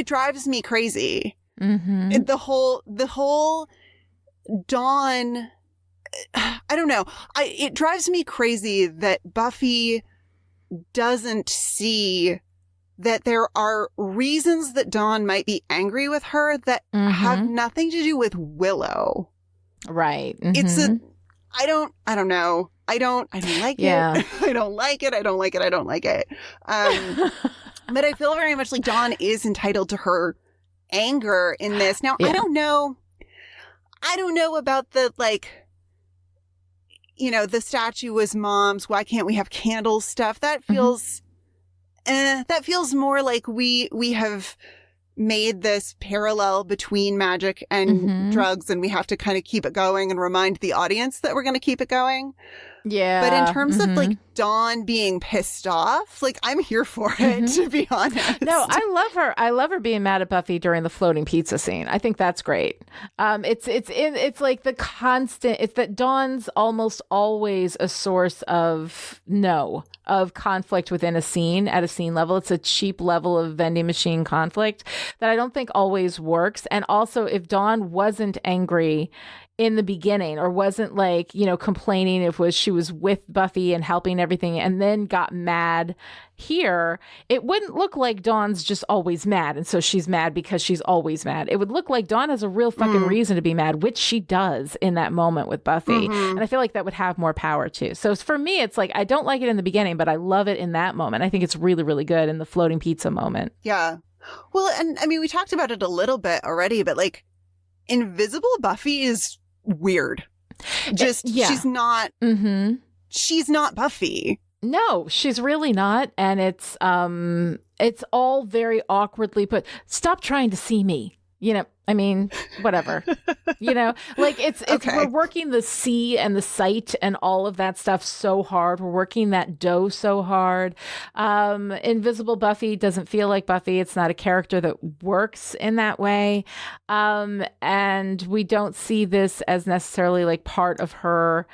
drives me crazy. Mm-hmm. The whole Dawn, I don't know. It drives me crazy that Buffy doesn't see that there are reasons that Dawn might be angry with her that have nothing to do with Willow. Right. It's I don't know. I don't like it. I don't like it. I don't like it. I don't like it. But I feel very much like Dawn is entitled to her anger in this. Now, I don't know about the, like, the statue was Mom's, why can't we have candles stuff. That feels more like we have made this parallel between magic and drugs, and we have to kind of keep it going and remind the audience that we're going to keep it going. Yeah. But in terms of, like, Dawn being pissed off, like, I'm here for it, to be honest. No, I love her. I love her being mad at Buffy during the floating pizza scene. I think that's great. It's like the constant. It's that Dawn's almost always a source of conflict within a scene at a scene level. It's a cheap level of vending machine conflict that I don't think always works. And also, if Dawn wasn't angry in the beginning, or wasn't, like, complaining, she was with Buffy and helping everything, and then got mad here, it wouldn't look like Dawn's just always mad, and so she's mad because she's always mad. It would look like Dawn has a real fucking reason to be mad, which she does in that moment with Buffy. And I feel like that would have more power too. So for me, it's like, I don't like it in the beginning, but I love it in that moment. I think it's really, really good in the floating pizza moment. Yeah. Well, and I mean, we talked about it a little bit already, but, like, Invisible Buffy is weird. She's not Buffy. No, she's really not. And it's all very awkwardly put. Stop trying to see me. I mean, whatever. Like, it's Okay. We're working the see and the sight and all of that stuff so hard. We're working that dough so hard. Invisible Buffy doesn't feel like Buffy. It's not a character that works in that way. And we don't see this as necessarily, like, part of her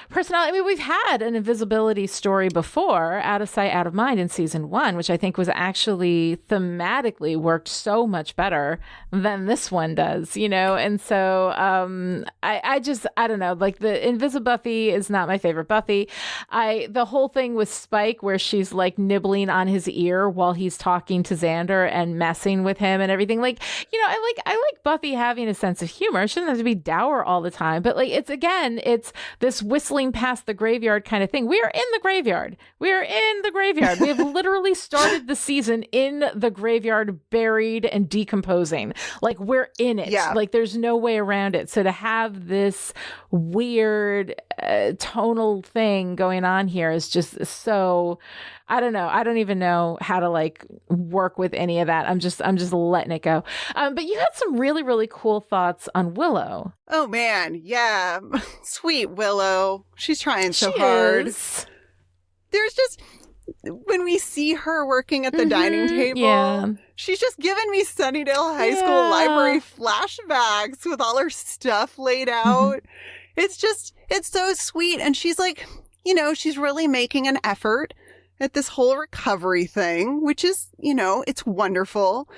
personality. I mean, we've had an invisibility story before, Out of Sight, Out of Mind, in season 1, which I think was actually thematically worked so much better than this one does, And so I don't know, like, the InvisiBuffy is not my favorite Buffy. The whole thing with Spike, where she's, like, nibbling on his ear while he's talking to Xander and messing with him and everything. Like, I like Buffy having a sense of humor. It shouldn't have to be dour all the time, but, like, it's this whistling past the graveyard kind of thing. We are in the graveyard. We have literally started the season in the graveyard, buried and decomposing. Like, we're in it. Yeah. Like, there's no way around it. So to have this weird tonal thing going on here is just so, I don't know. I don't even know how to, like, work with any of that. I'm just letting it go. But you had some really, really cool thoughts on Willow. Oh, man. Yeah. Sweet Willow. She's trying so hard. There's just, when we see her working at the dining table, she's just giving me Sunnydale High School library flashbacks with all her stuff laid out. It's so sweet. And she's like, she's really making an effort at this whole recovery thing, which is, it's wonderful.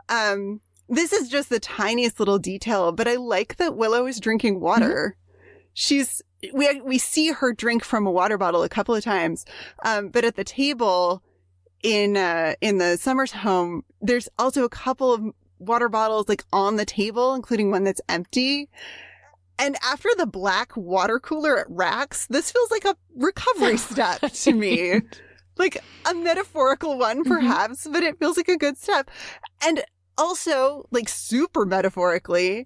This is just the tiniest little detail, but I like that Willow is drinking water. We see her drink from a water bottle a couple of times. But at the table in the Summers home, there's also a couple of water bottles, like, on the table, including one that's empty. And after the black water cooler at Rax, this feels like a recovery step to me. Like, a metaphorical one, perhaps, but it feels like a good step. And also, like, super metaphorically,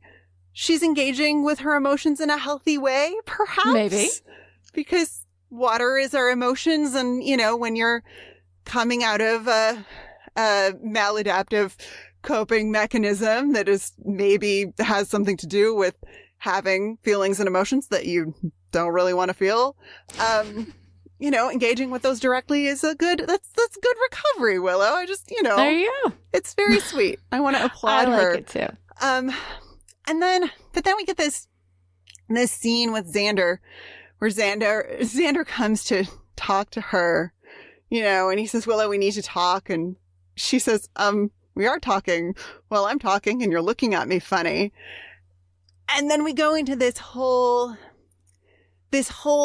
she's engaging with her emotions in a healthy way, perhaps. Maybe. Because water is our emotions. And, when you're coming out of a maladaptive coping mechanism that is maybe has something to do with having feelings and emotions that you don't really want to feel, engaging with those directly is that's good recovery, Willow. I just, There you go. it's very sweet. I want to applaud I her. like it too. But then we get this scene with Xander where Xander comes to talk to her, and he says, Willow, we need to talk. And she says, we are talking. Well, I'm talking and you're looking at me funny. And then we go into this whole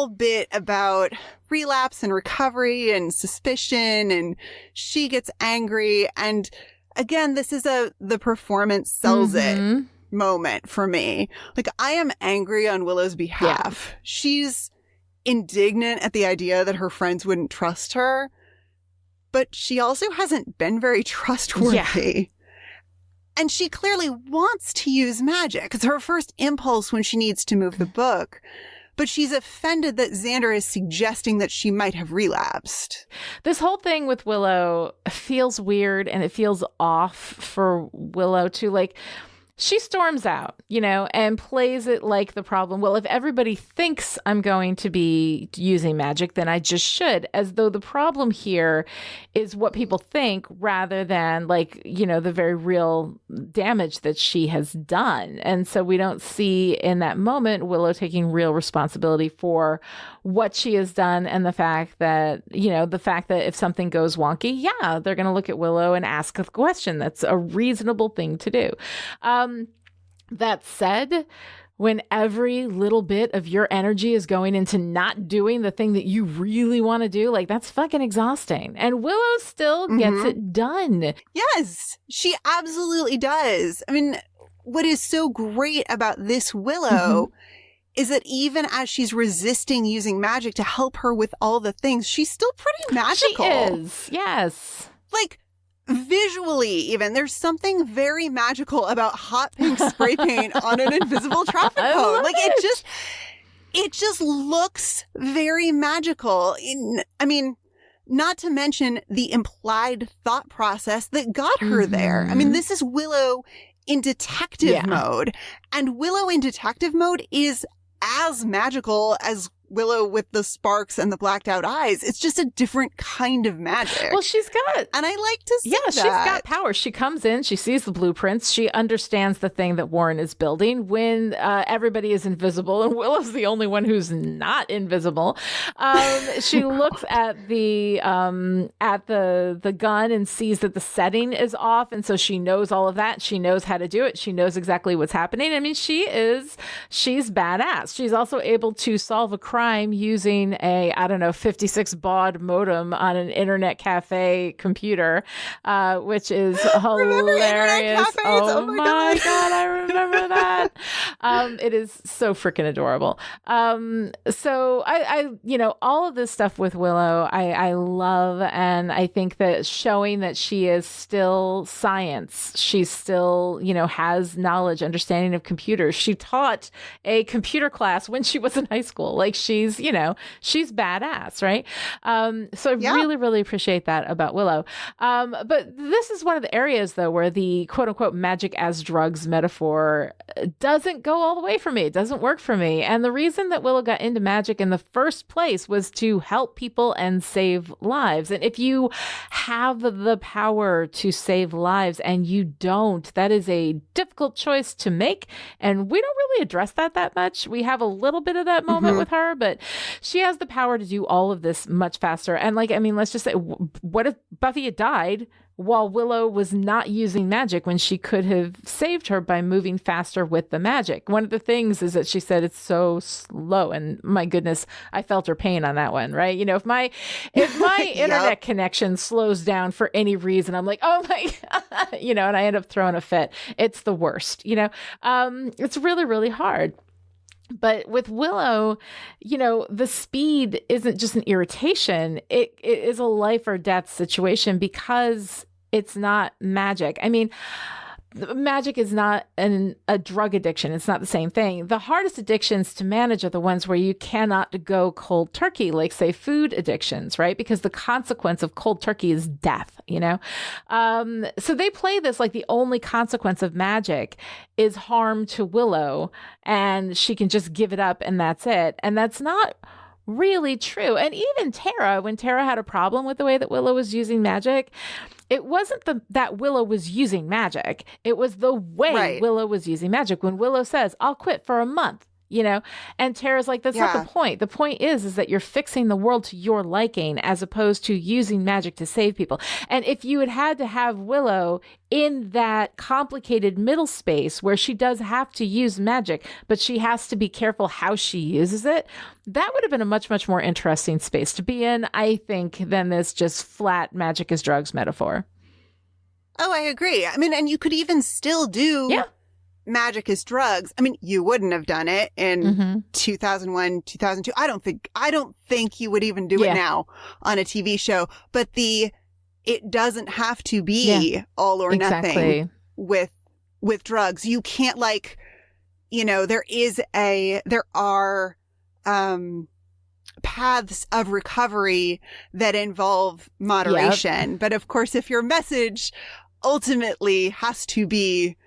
bit about relapse and recovery and suspicion, and she gets angry. And again, this is the performance sells it moment for me. Like, I am angry on Willow's behalf. Yeah. She's indignant at the idea that her friends wouldn't trust her, but she also hasn't been very trustworthy. Yeah. And she clearly wants to use magic. It's her first impulse when she needs to move the book. But she's offended that Xander is suggesting that she might have relapsed. This whole thing with Willow feels weird, and it feels off for Willow too. Like, she storms out, and plays it like the problem. Well, if everybody thinks I'm going to be using magic, then I just should, as though the problem here is what people think rather than the very real damage that she has done. And so we don't see in that moment Willow taking real responsibility for what she has done, and the fact that if something goes wonky, yeah, they're going to look at Willow and ask a question. That's a reasonable thing to do. That said, when every little bit of your energy is going into not doing the thing that you really want to do, that's fucking exhausting. And Willow still gets it done. Yes, she absolutely does. I mean, what is so great about this Willow is that even as she's resisting using magic to help her with all the things, she's still pretty magical. She is, yes. Visually, even, there's something very magical about hot pink spray paint on an invisible traffic cone. It just looks very magical. Not to mention the implied thought process that got her there. I mean, this is Willow in detective mode, and Willow in detective mode is as magical as Willow with the sparks and the blacked out eyes. It's just a different kind of magic. Well, she's got... And I like to see that. She's got power. She comes in, she sees the blueprints, she understands the thing that Warren is building when everybody is invisible, and Willow's the only one who's not invisible. She looks at the gun and sees that the setting is off, and so she knows all of that. She knows how to do it. She knows exactly what's happening. I mean, she's badass. She's also able to solve a crime using a 56 baud modem on an internet cafe computer, which is hilarious. Oh my God, I remember that. It is so freaking adorable. So I all of this stuff with Willow, I love, and I think that showing that she is still science, she still, has knowledge, understanding of computers. She taught a computer class when she was in high school. She's badass, right? So I really, really appreciate that about Willow. But this is one of the areas, though, where the quote unquote magic as drugs metaphor doesn't go all the way for me. It doesn't work for me. And the reason that Willow got into magic in the first place was to help people and save lives. And if you have the power to save lives and you don't, that is a difficult choice to make. And we don't really address that much. We have a little bit of that moment with her, but she has the power to do all of this much faster. And let's just say, what if Buffy had died while Willow was not using magic when she could have saved her by moving faster with the magic? One of the things is that she said it's so slow, and my goodness, I felt her pain on that one, right? If my internet connection slows down for any reason, I'm like, oh my God, and I end up throwing a fit. It's the worst, it's really, really hard. But with Willow, the speed isn't just an irritation. It is a life or death situation because it's not magic. I mean, magic is not a drug addiction. It's not the same thing. The hardest addictions to manage are the ones where you cannot go cold turkey, like say food addictions, right? Because the consequence of cold turkey is death, So they play this like the only consequence of magic is harm to Willow, and she can just give it up and that's it. And that's not really true. And even Tara, when Tara had a problem with the way that Willow was using magic, it wasn't that Willow was using magic. It was the way Willow was using magic. When Willow says, I'll quit for a month, and Tara's like, that's not the point. The point is that you're fixing the world to your liking as opposed to using magic to save people. And if you had to have Willow in that complicated middle space where she does have to use magic, but she has to be careful how she uses it, that would have been a much, much more interesting space to be in, I think, than this just flat magic is drugs metaphor. Oh, I agree. I mean, and you could even still do magic is drugs. I mean, you wouldn't have done it in 2001, 2002. I don't think you would even do it now on a TV show, but it doesn't have to be all or nothing with drugs. You can't there are paths of recovery that involve moderation. But of course, if your message ultimately has to be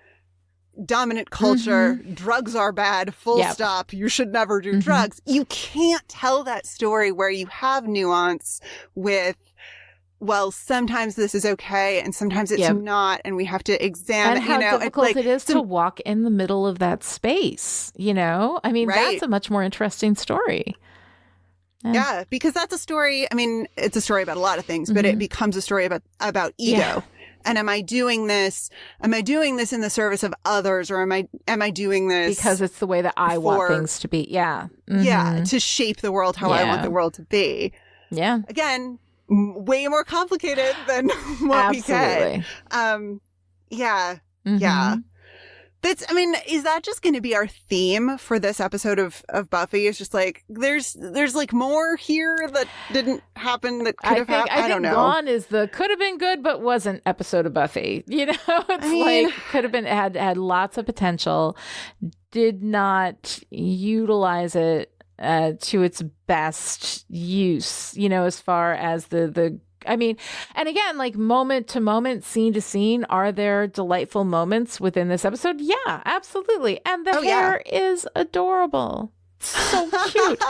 dominant culture, drugs are bad, full stop, you should never do drugs, you can't tell that story where you have nuance with, well, sometimes this is okay and sometimes it's not, and we have to examine, and how difficult it is to walk in the middle of that space, I mean, that's a much more interesting story. Yeah, because that's a story, I mean, it's a story about a lot of things, but it becomes a story about ego. Yeah. And am I doing this in the service of others, or am I doing this because it's the way that I want things to be? Yeah. Yeah, to shape the world how I want the world to be. Yeah. Again, way more complicated than what we get. Yeah. Yeah. Is that just going to be our theme for this episode of Buffy? It's just like, there's like more here that didn't happen that could have happened. I don't know. Gone is the could have been good but wasn't episode of Buffy. It's could have been had lots of potential, did not utilize it to its best use. As far as the. I mean, and again, like moment to moment, scene to scene, are there delightful moments within this episode? Yeah, absolutely. And the hair is adorable. So cute.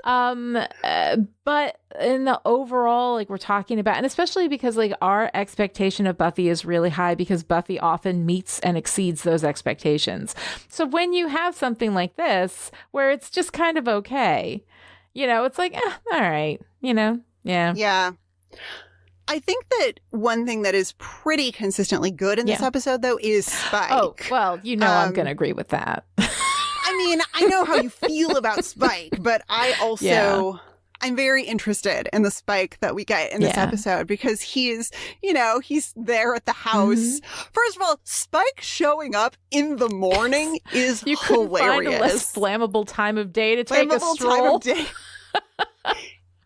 But in the overall, like we're talking about, and especially because like our expectation of Buffy is really high because Buffy often meets and exceeds those expectations. So when you have something like this, where it's just kind of okay, it's like, all right, yeah. Yeah. I think that one thing that is pretty consistently good in this episode, though, is Spike. Oh, well, I'm going to agree with that. I mean, I know how you feel about Spike, but I also, I'm very interested in the Spike that we get in this episode because he's there at the house. First of all, Spike showing up in the morning is you hilarious. Find a less flammable time of day to take a stroll.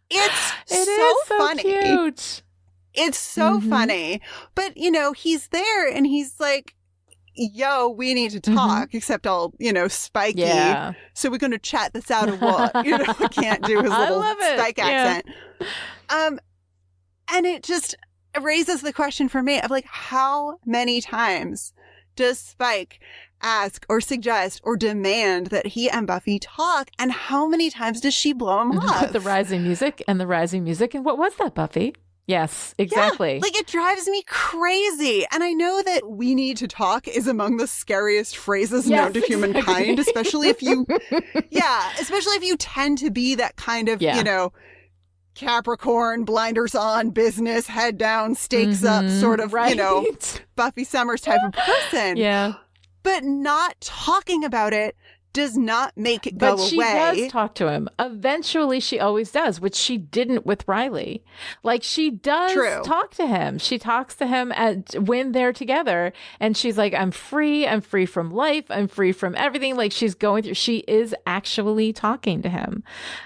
It's so funny. Cute. It's so funny. But, he's there and he's like, yo, we need to talk, except all, spiky. Yeah. So we're going to chat this out of what? I can't do his little Spike accent. And it just raises the question for me of like, how many times does Spike ask or suggest or demand that he and Buffy talk? And how many times does she blow him off? The rising music. And what was that, Buffy? Yes, exactly. Yeah, like it drives me crazy. And I know that we need to talk is among the scariest phrases known to humankind, especially if you, especially if you tend to be that kind of, Capricorn, blinders on, business, head down, stakes up, sort of, Buffy Summers type of person. Yeah. But not talking about it does not make it But go she away. does talk to him. Eventually, she always does, which she didn't with Riley. Like, she does True. talk to him. She talks to him when they're together, and she's like, I'm free from life. I'm free from everything. Like, she's going through, she is actually talking to him.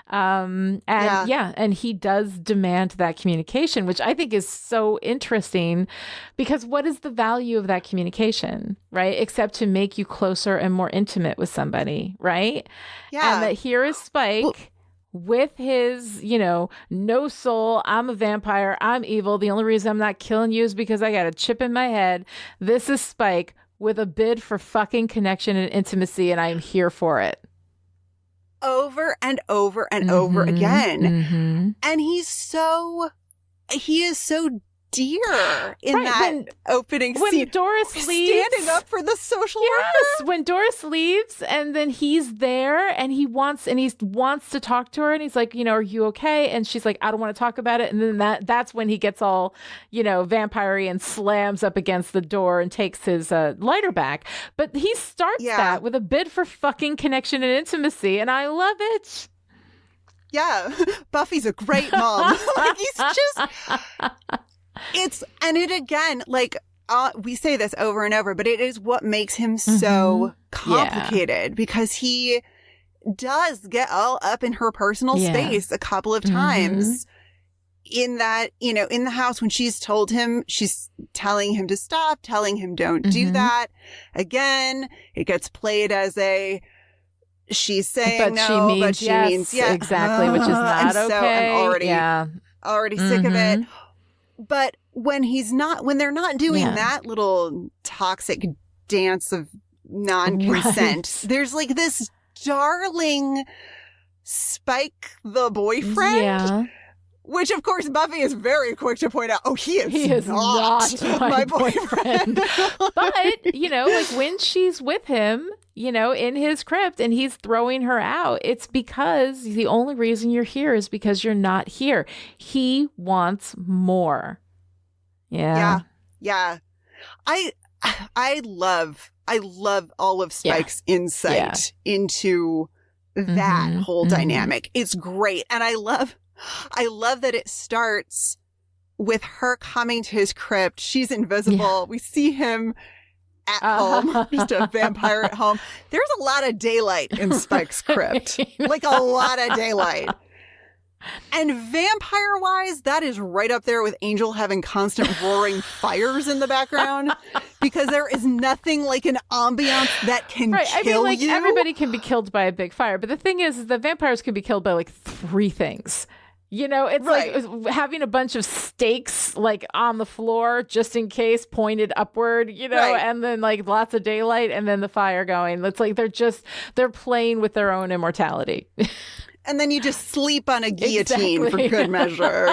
And he does demand that communication, which I think is so interesting, because what is the value of that communication, right? Except to make you closer and more intimate with somebody, right? Yeah. And that here is Spike with his, no soul. I'm a vampire. I'm evil. The only reason I'm not killing you is because I got a chip in my head. This is Spike with a bid for fucking connection and intimacy, and I'm here for it. Over and over and over again. And he is so dear in that opening when scene. Doris leaves, standing up for the social worker. When Doris leaves, and then he's there, and he wants to talk to her, and he's like, are you okay? And she's like, I don't want to talk about it. And then that's when he gets all, vampire-y and slams up against the door and takes his lighter back. But he starts that with a bid for fucking connection and intimacy, and I love it. Yeah, Buffy's a great mom. Like, he's just. We say this over and over, but it is what makes him so complicated, because he does get all up in her personal space a couple of times in that, in the house when she's told him, she's telling him to stop, telling him don't do that. Again, it gets played as she's saying but she means yes. Exactly, which is not and so okay. I'm already sick of it. But when they're not doing that little toxic dance of non-consent, there's like this darling Spike the boyfriend, which of course Buffy is very quick to point out, he is not my boyfriend. But, when she's with him, in his crypt and he's throwing her out, it's because the only reason you're here is because you're not here. He wants more. Yeah. I love all of Spike's insight into that whole dynamic. It's great. And I love that it starts with her coming to his crypt. She's invisible. We see him at home, just a vampire at home. There's a lot of daylight in Spike's crypt, like a lot of daylight. And vampire-wise, that is right up there with Angel having constant roaring fires in the background, because there is nothing like an ambiance that can kill you. Everybody can be killed by a big fire, but the thing is the vampires can be killed by like 3 things. It's like having a bunch of stakes like on the floor just in case, pointed upward, and then like lots of daylight and then the fire going. It's like they're playing with their own immortality. And then you just sleep on a guillotine for good measure,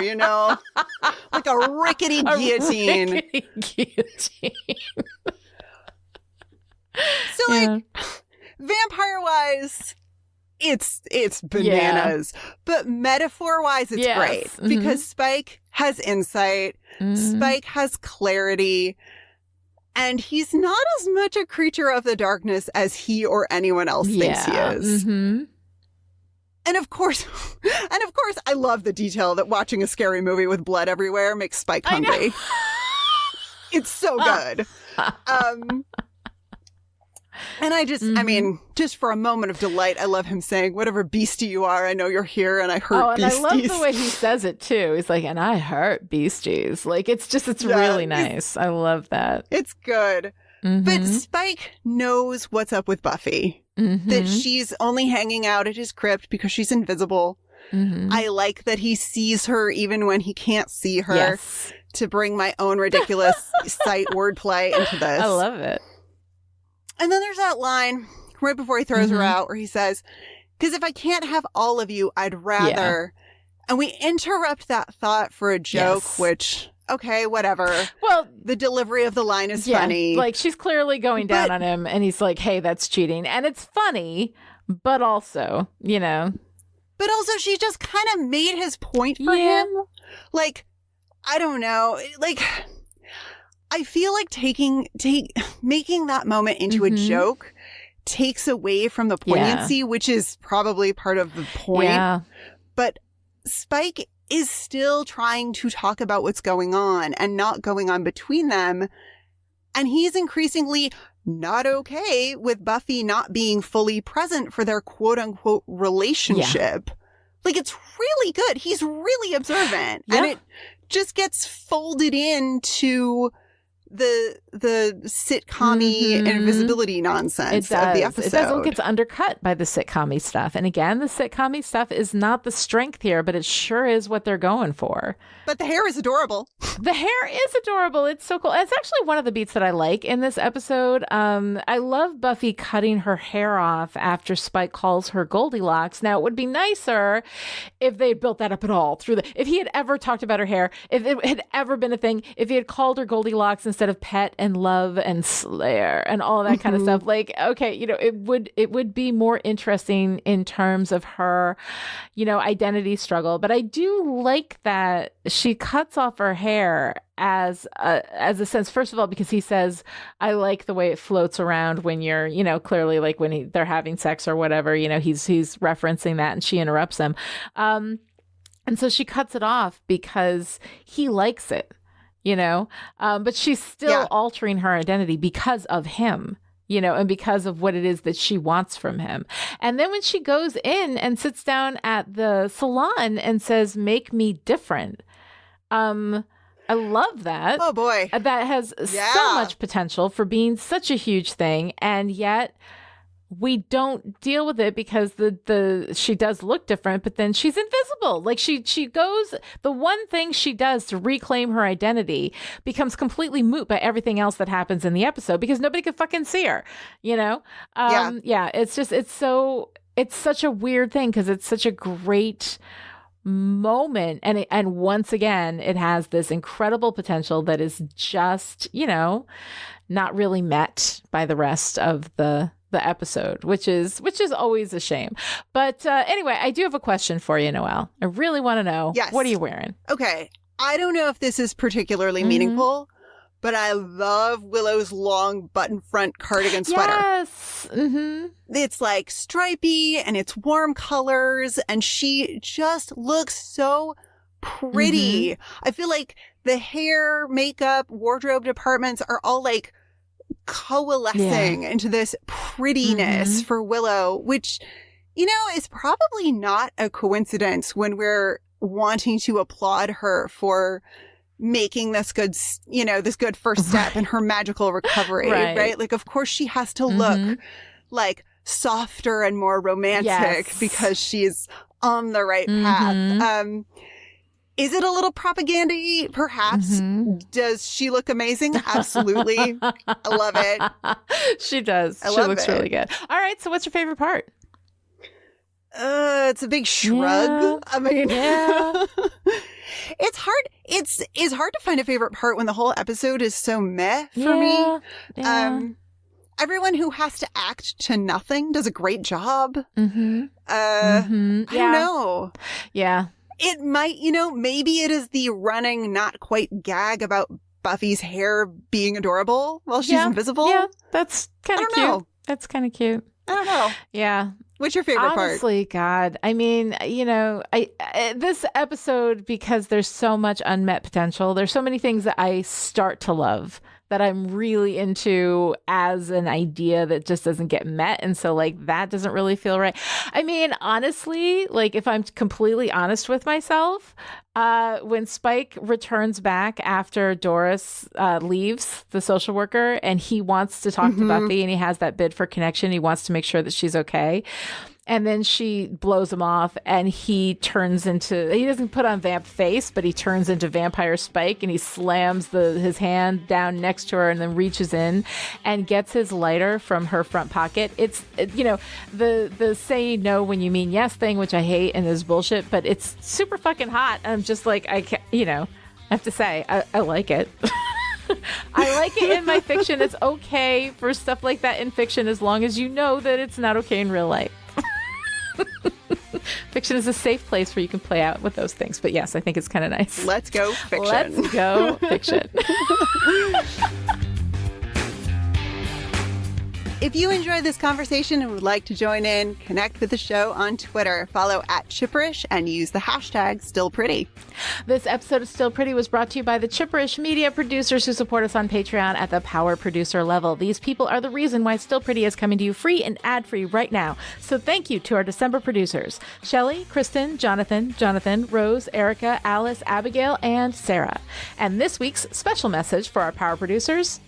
like a rickety guillotine. So vampire-wise, it's bananas. But metaphor-wise, it's great. Because Spike has insight. Spike has clarity. And he's not as much a creature of the darkness as he or anyone else thinks he is. And of course, I love the detail that watching a scary movie with blood everywhere makes Spike hungry. It's so good. And I just, just for a moment of delight, I love him saying, whatever beastie you are, I know you're here and I hurt beasties. And I love the way he says it too. He's like, and I hurt beasties. Like, it's really nice. I love that. It's good. But Spike knows what's up with Buffy. That she's only hanging out at his crypt because she's invisible. I like that he sees her even when he can't see her, to bring my own ridiculous sight wordplay into this. I love it. And then there's that line right before he throws her out where he says, because if I can't have all of you, I'd rather. And we interrupt that thought for a joke, which, okay, whatever. Well, the delivery of the line is funny. Like, she's clearly going down on him, and he's like, hey, that's cheating. And it's funny, but also, But also, she just kind of made his point for him. Like, I don't know. Like, I feel like making that moment into a joke takes away from the poignancy, which is probably part of the point. Yeah. But Spike is still trying to talk about what's going on and not going on between them. And he's increasingly not okay with Buffy not being fully present for their quote unquote relationship. Yeah. Like, it's really good. He's really observant. Yeah. And it just gets folded into the sitcom-y invisibility nonsense of the episode. It does. It gets undercut by the sitcom-y stuff. And again, the sitcom-y stuff is not the strength here, but it sure is what they're going for. But the hair is adorable. The hair is adorable. It's so cool. It's actually one of the beats that I like in this episode. I love Buffy cutting her hair off after Spike calls her Goldilocks. Now, it would be nicer if they had built that up at all if he had ever talked about her hair, if it had ever been a thing, if he had called her Goldilocks instead of Pet and Love and Slayer and all that kind of stuff. Like, okay, it would be more interesting in terms of her, identity struggle. But I do like that she cuts off her hair as a sense, first of all, because he says, I like the way it floats around when you're, clearly like when they're having sex or whatever, he's referencing that, and she interrupts him. And so she cuts it off because he likes it. But she's still altering her identity because of him, and because of what it is that she wants from him. And then when she goes in and sits down at the salon and says, make me different. I love that. Oh boy. That has so much potential for being such a huge thing. And yet we don't deal with it because she does look different, but then she's invisible. Like she goes, the one thing she does to reclaim her identity becomes completely moot by everything else that happens in the episode because nobody could fucking see her, it's just, it's such a weird thing because it's such a great moment. And once again, it has this incredible potential that is just, not really met by the rest of the episode, which is always a shame. But anyway, I do have a question for you, Noelle. I really want to know, what are you wearing? Okay. I don't know if this is particularly meaningful, but I love Willow's long button front cardigan sweater. Yes. Mm-hmm. It's like stripy and it's warm colors and she just looks so pretty. I feel like the hair, makeup, wardrobe departments are all like coalescing into this prettiness for Willow, which, is probably not a coincidence when we're wanting to applaud her for making this good, this good first step in her magical recovery, right? Like, of course she has to look like softer and more romantic because she's on the right path. Is it a little propaganda-y? Perhaps. Does she look amazing? Absolutely. I love it. She does. She looks really good. All right. So what's your favorite part? It's a big shrug. Yeah. I mean, it's hard. It's hard to find a favorite part when the whole episode is so meh for me. Yeah. Everyone who has to act to nothing does a great job. I don't know. Yeah. It might, maybe it is the running, not quite gag about Buffy's hair being adorable while she's invisible. Yeah, that's kind of cute. Know. That's kind of cute. I don't know. Yeah. What's your favorite part? Honestly, God, I mean, I this episode, because there's so much unmet potential, there's so many things that I start to love that I'm really into as an idea that just doesn't get met. And so like that doesn't really feel right. I mean, honestly, like if I'm completely honest with myself, when Spike returns back after Doris leaves, the social worker, and he wants to talk to Buffy and he has that bid for connection, he wants to make sure that she's okay. And then she blows him off and he doesn't put on vamp face, but he turns into vampire Spike and he slams his hand down next to her and then reaches in and gets his lighter from her front pocket. It's, the say no when you mean yes thing, which I hate and is bullshit, but it's super fucking hot. I'm just like, I have to say, I like it. I like it in my fiction. It's okay for stuff like that in fiction as long as you know that it's not okay in real life. Fiction is a safe place where you can play out with those things. But yes, I think it's kind of nice. Let's go fiction. Let's go fiction. If you enjoyed this conversation and would like to join in, connect with the show on Twitter. Follow @Chipperish and use the hashtag StillPretty. This episode of Still Pretty was brought to you by the Chipperish media producers who support us on Patreon at the power producer level. These people are the reason why Still Pretty is coming to you free and ad-free right now. So thank you to our December producers, Shelley, Kristen, Jonathan, Rose, Erica, Alice, Abigail, and Sarah. And this week's special message for our power producers,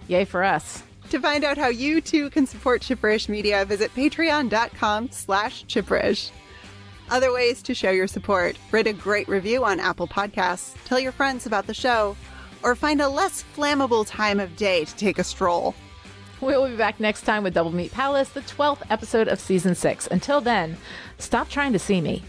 yay for us. To find out how you too can support Chipperish Media, visit patreon.com/Chipperish. Other ways to show your support: write a great review on Apple Podcasts, tell your friends about the show, or find a less flammable time of day to take a stroll. We'll be back next time with Double Meat Palace, the 12th episode of Season 6. Until then, stop trying to see me.